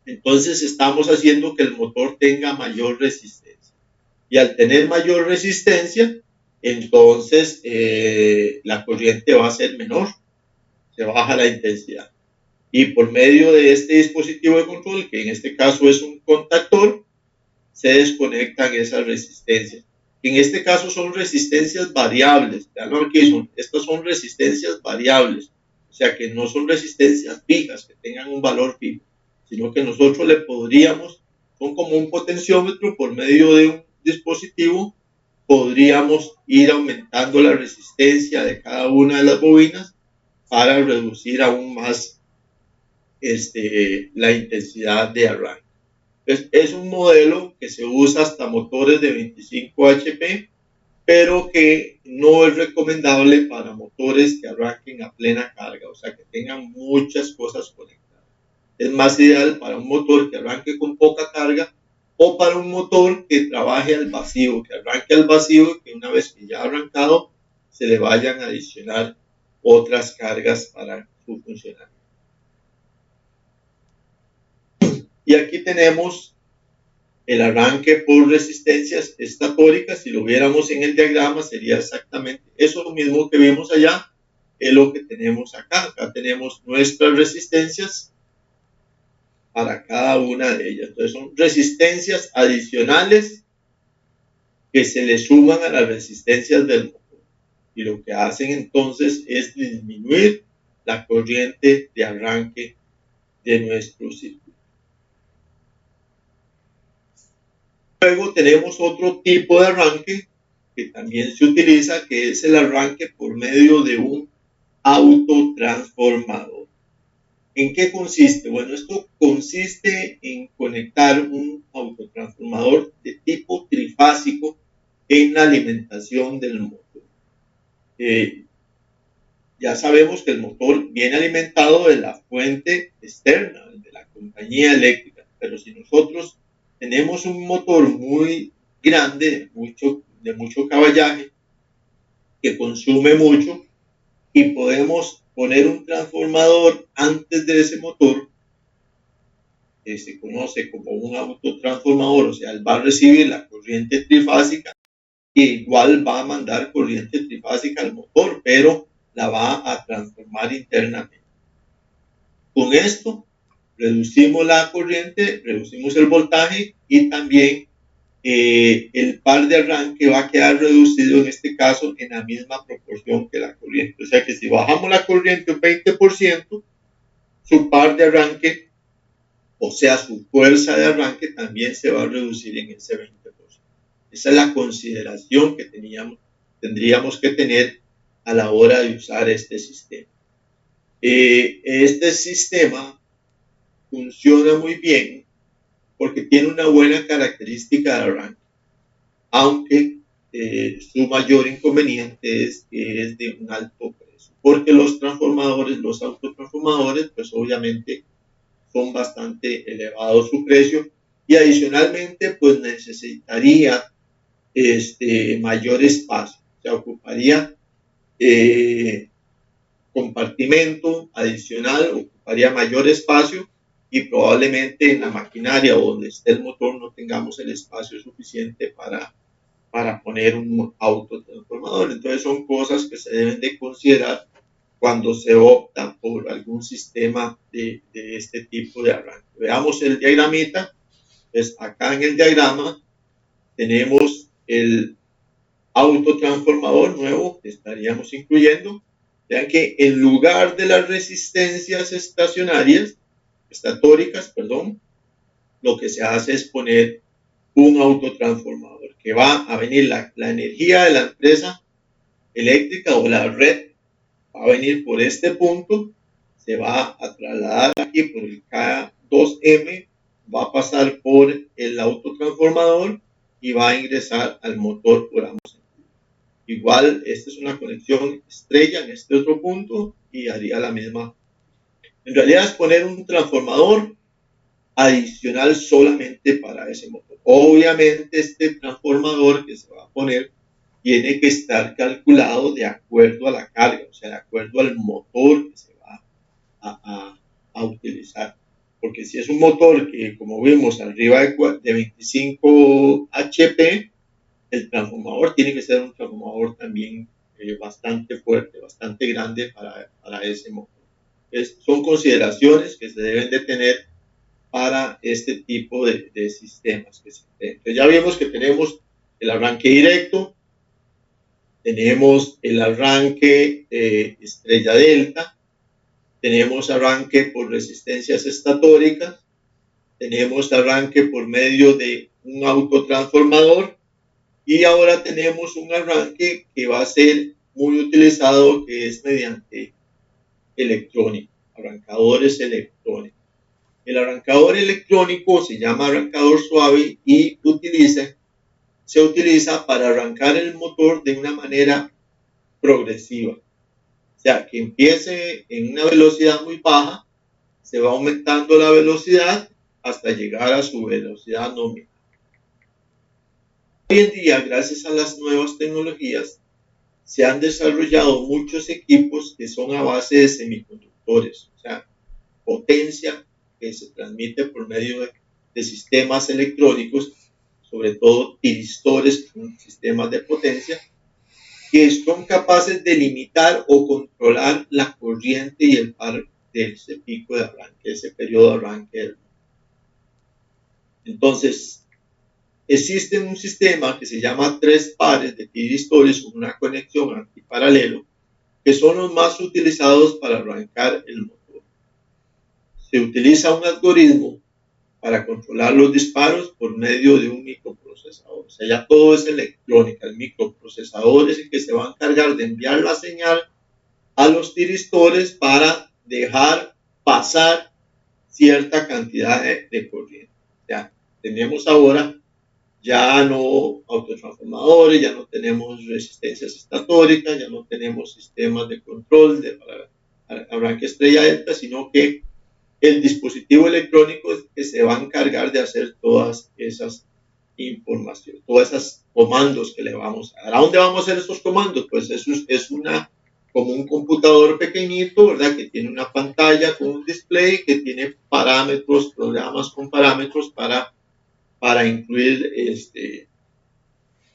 Entonces estamos haciendo que el motor tenga mayor resistencia. Y al tener mayor resistencia, entonces la corriente va a ser menor, se baja la intensidad. Y por medio de este dispositivo de control, que en este caso es un contactor, se desconectan esas resistencias. En este caso son resistencias variables. Estas son resistencias variables, o sea que no son resistencias fijas, que tengan un valor fijo, sino que nosotros le podríamos, son como un potenciómetro, por medio de un dispositivo, podríamos ir aumentando la resistencia de cada una de las bobinas para reducir aún más la intensidad de arranque. Es un modelo que se usa hasta motores de 25 HP, pero que no es recomendable para motores que arranquen a plena carga, o sea, que tengan muchas cosas conectadas. Es más ideal para un motor que arranque con poca carga o para un motor que trabaje al vacío, que arranque al vacío y que una vez que ya ha arrancado se le vayan a adicionar otras cargas para su funcionamiento. Y aquí tenemos el arranque por resistencias estatóricas. Si lo viéramos en el diagrama sería exactamente eso mismo que vimos allá, es lo que tenemos acá. Acá tenemos nuestras resistencias para cada una de ellas. Entonces son resistencias adicionales que se le suman a las resistencias del motor. Y lo que hacen entonces es disminuir la corriente de arranque de nuestro circuito. Luego tenemos otro tipo de arranque que también se utiliza, que es el arranque por medio de un autotransformador. ¿En qué consiste? Bueno, esto consiste en conectar un autotransformador de tipo trifásico en la alimentación del motor. Ya sabemos que el motor viene alimentado de la fuente externa, de la compañía eléctrica, pero si nosotros tenemos un motor muy grande, de mucho caballaje, que consume mucho, y podemos poner un transformador antes de ese motor, que se conoce como un autotransformador, o sea, él va a recibir la corriente trifásica e igual va a mandar corriente trifásica al motor, pero la va a transformar internamente. Con esto reducimos la corriente, reducimos el voltaje y también el par de arranque va a quedar reducido en este caso en la misma proporción que la corriente. O sea que si bajamos la corriente un 20%, su par de arranque, o sea su fuerza de arranque, también se va a reducir en ese 20%. Esa es la consideración que tendríamos que tener a la hora de usar este sistema. Este sistema funciona muy bien porque tiene una buena característica de arranque, aunque su mayor inconveniente es que es de un alto precio, porque los autotransformadores, pues obviamente son bastante elevados su precio y adicionalmente pues necesitaría mayor espacio, se ocuparía compartimento adicional ocuparía mayor espacio y probablemente en la maquinaria donde esté el motor no tengamos el espacio suficiente para poner un autotransformador. Entonces son cosas que se deben de considerar cuando se opta por algún sistema de este tipo de arranque. Veamos el diagramita. Pues acá en el diagrama tenemos el autotransformador nuevo que estaríamos incluyendo. Vean que en lugar de las resistencias estatóricas, lo que se hace es poner un autotransformador que va a venir la energía de la empresa eléctrica o la red, va a venir por este punto, se va a trasladar aquí por el K2M, va a pasar por el autotransformador y va a ingresar al motor por ambos sentidos. Igual, esta es una conexión estrella en este otro punto y haría la misma. En realidad es poner un transformador adicional solamente para ese motor. Obviamente este transformador que se va a poner tiene que estar calculado de acuerdo a la carga, o sea, de acuerdo al motor que se va a utilizar. Porque si es un motor que, como vimos, arriba de 25 HP, el transformador tiene que ser un transformador también bastante fuerte, bastante grande para ese motor. Son consideraciones que se deben de tener para este tipo de sistemas. Entonces ya vimos que tenemos el arranque directo, tenemos el arranque estrella delta, tenemos arranque por resistencias estatóricas, tenemos arranque por medio de un autotransformador y ahora tenemos un arranque que va a ser muy utilizado, que es mediante electrónico, arrancadores electrónicos. El arrancador electrónico se llama arrancador suave y se utiliza para arrancar el motor de una manera progresiva. O sea, que empiece en una velocidad muy baja, se va aumentando la velocidad hasta llegar a su velocidad nominal. Hoy en día, gracias a las nuevas tecnologías, se han desarrollado muchos equipos que son a base de semiconductores, o sea, potencia que se transmite por medio de sistemas electrónicos, sobre todo tiristores, que son sistemas de potencia, que son capaces de limitar o controlar la corriente y el par de ese pico de arranque, ese periodo de arranque. Entonces, existe un sistema que se llama 3 pares de tiristores con una conexión antiparalelo, que son los más utilizados para arrancar el motor. Se utiliza un algoritmo para controlar los disparos por medio de un microprocesador. O sea, ya todo es electrónica. El microprocesador es el que se va a encargar de enviar la señal a los tiristores para dejar pasar cierta cantidad de corriente. O sea, tenemos ahora ya no autotransformadores, ya no tenemos resistencias estatóricas, ya no tenemos sistemas de control para arranque estrella delta, sino que el dispositivo electrónico es que se va a encargar de hacer todas esas informaciones, todos esos comandos que le vamos a dar. ¿A dónde vamos a hacer estos comandos? Pues eso es como un computador pequeñito, ¿verdad? Que tiene una pantalla con un display, que tiene parámetros, programas con parámetros para incluir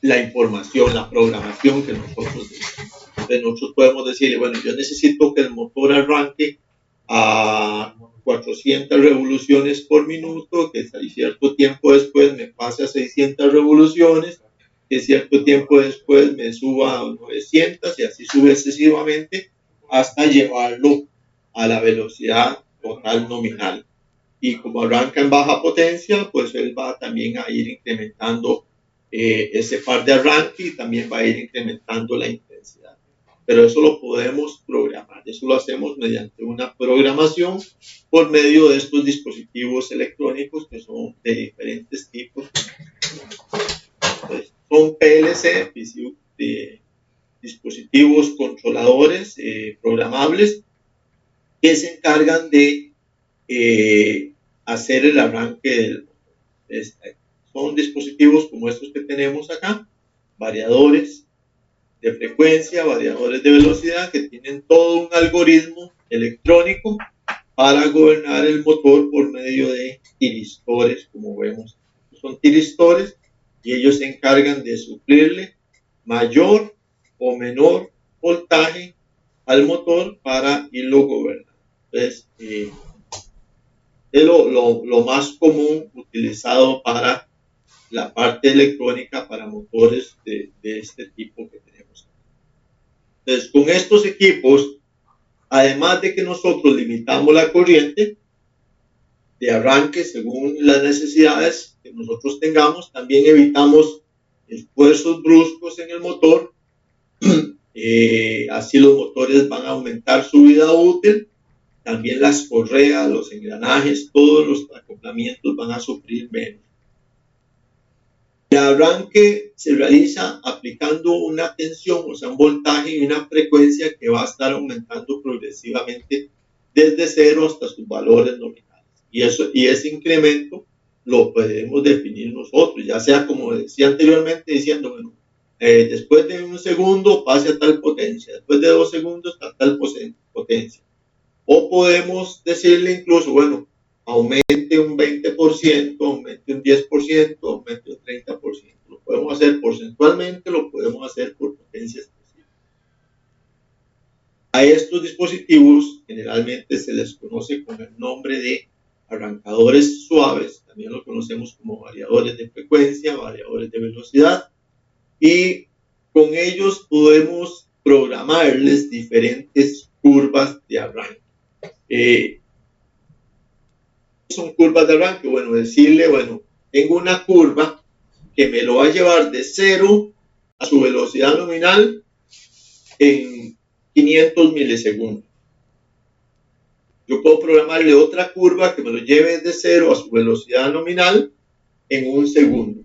la información, la programación que nosotros decimos. Entonces nosotros podemos decirle, bueno, yo necesito que el motor arranque a 400 revoluciones por minuto, que cierto tiempo después me pase a 600 revoluciones, que cierto tiempo después me suba a 900 y así sucesivamente hasta llevarlo a la velocidad total nominal. Y como arranca en baja potencia, pues él va también a ir incrementando ese par de arranque y también va a ir incrementando la intensidad. Pero eso lo podemos programar, eso lo hacemos mediante una programación por medio de estos dispositivos electrónicos que son de diferentes tipos. Entonces, son PLC, dispositivos controladores programables que se encargan de hacer el arranque del motor. Son dispositivos como estos que tenemos acá, variadores, de frecuencia, variadores de velocidad, que tienen todo un algoritmo electrónico para gobernar el motor por medio de tiristores, como vemos. Son tiristores y ellos se encargan de suplirle mayor o menor voltaje al motor para irlo gobernando. Entonces, es lo más común utilizado para la parte electrónica para motores de este tipo que tenemos. Entonces, con estos equipos, además de que nosotros limitamos la corriente de arranque según las necesidades que nosotros tengamos, también evitamos esfuerzos bruscos en el motor. Así los motores van a aumentar su vida útil. También las correas, los engranajes, todos los acoplamientos van a sufrir menos. El arranque se realiza aplicando una tensión, o sea, un voltaje y una frecuencia que va a estar aumentando progresivamente desde cero hasta sus valores nominales. Y ese incremento lo podemos definir nosotros, ya sea como decía anteriormente, diciendo, bueno, después de 1 segundo pase a tal potencia, después de 2 segundos a tal potencia. O podemos decirle incluso, bueno, aumente un 20%, aumente un 10%, aumente un 30%. Lo podemos hacer porcentualmente, lo podemos hacer por potencia específica. A estos dispositivos generalmente se les conoce con el nombre de arrancadores suaves, también lo conocemos como variadores de frecuencia, variadores de velocidad, y con ellos podemos programarles diferentes curvas de arranque. Son curvas de arranque, bueno, decirle, bueno, tengo una curva que me lo va a llevar de 0 a su velocidad nominal en 500 milisegundos. Yo puedo programarle otra curva que me lo lleve de 0 a su velocidad nominal en 1 segundo.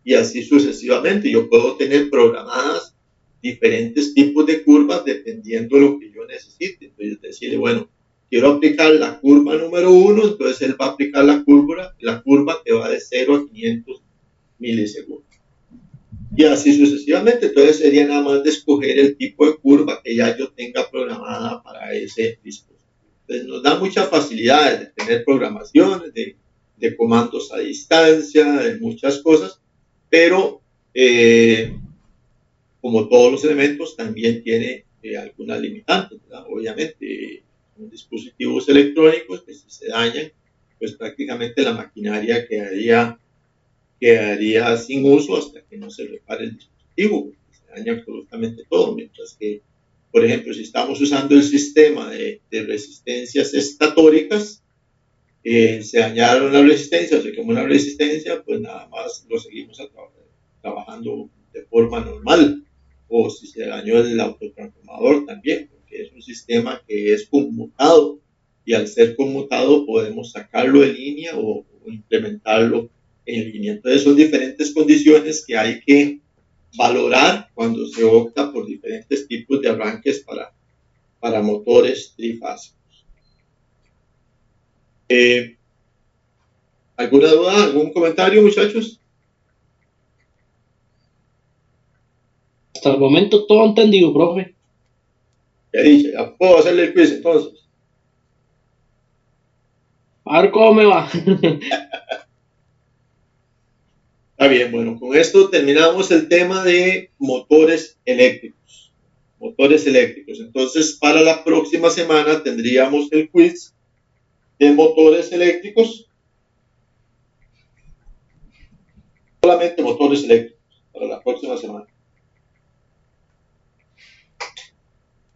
Y así sucesivamente. Yo puedo tener programadas diferentes tipos de curvas dependiendo de lo que yo necesite. Entonces, decirle, bueno, quiero aplicar la curva número 1, entonces él va a aplicar la curva que va de 0 a 500 milisegundos. Y así sucesivamente. Entonces sería nada más de escoger el tipo de curva que ya yo tenga programada para ese dispositivo. Entonces nos da muchas facilidades de tener programaciones, de comandos a distancia, de muchas cosas, pero como todos los elementos también tiene algunas limitantes, ¿verdad? Obviamente son dispositivos electrónicos que si se dañan, pues prácticamente la maquinaria quedaría sin uso hasta que no se repare el dispositivo, se daña absolutamente todo, mientras que, por ejemplo, si estamos usando el sistema de resistencias estatóricas, se dañaron las resistencias, se quemó una resistencia, pues nada más lo seguimos trabajando de forma normal. O si se dañó el autotransformador también, porque es un sistema que es conmutado y al ser conmutado podemos sacarlo de línea o implementarlo en línea. Entonces son diferentes condiciones que hay que valorar cuando se opta por diferentes tipos de arranques para motores trifásicos. ¿Alguna duda? ¿Algún comentario, muchachos? Hasta el momento todo entendido, profe. Ya dije, ya puedo hacerle el quiz entonces. A ver cómo me va. Está bien, bueno, con esto terminamos el tema de motores eléctricos. Motores eléctricos. Entonces, para la próxima semana tendríamos el quiz de motores eléctricos. Solamente motores eléctricos para la próxima semana.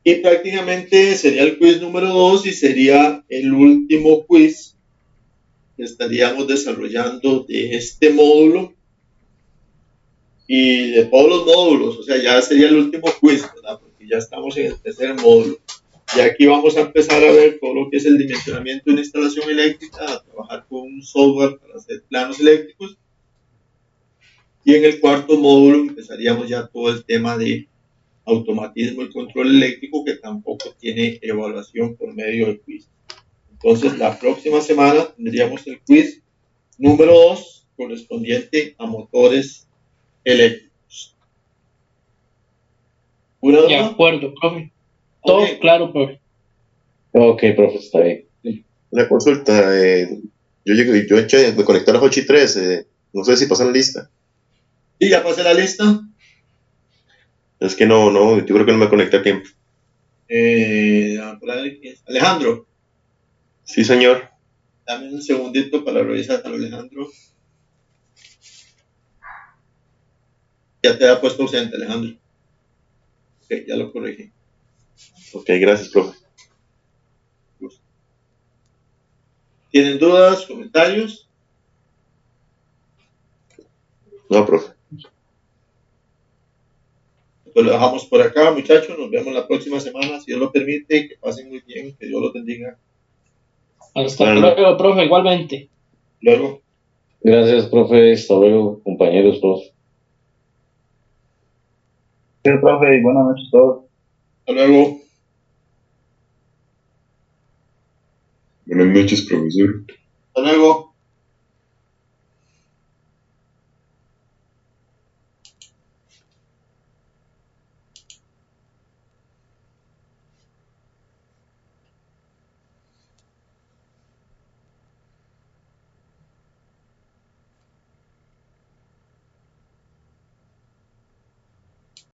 Y prácticamente sería el quiz número 2 y sería el último quiz que estaríamos desarrollando de este módulo y de todos los módulos. O sea, ya sería el último quiz, ¿verdad? Porque ya estamos en el tercer módulo. Y aquí vamos a empezar a ver todo lo que es el dimensionamiento de una instalación eléctrica, a trabajar con un software para hacer planos eléctricos. Y en el cuarto módulo empezaríamos ya todo el tema de automatismo y control eléctrico, que tampoco tiene evaluación por medio del quiz. Entonces, la próxima semana tendríamos el quiz número 2, correspondiente a motores eléctricos. ¿Pura De duda? acuerdo, profe. Todo Ok. claro, profe. Ok, profe, está bien. Una consulta, yo eché de conectar a las 8 y 3, no sé si pasan la lista. Sí, ya pasé la lista. Es que no, yo creo que no me conecté a tiempo. Por ahí, Alejandro, Sí, señor. dame un segundito para revisar a Alejandro. Ya te ha puesto ausente, Alejandro. Ok, ya lo corregí. Ok, gracias, profe. ¿Tienen dudas, comentarios? No, profe. Pues lo dejamos por acá, muchachos. Nos vemos la próxima semana, si Dios lo permite. Que pasen muy bien, que Dios los bendiga. Hasta Buenas noches. luego, profe, igualmente. Luego, Gracias, profe. Hasta luego, compañeros, profe. Sí, profe, y buenas noches a todos. hasta luego. Buenas noches, profesor. Hasta luego.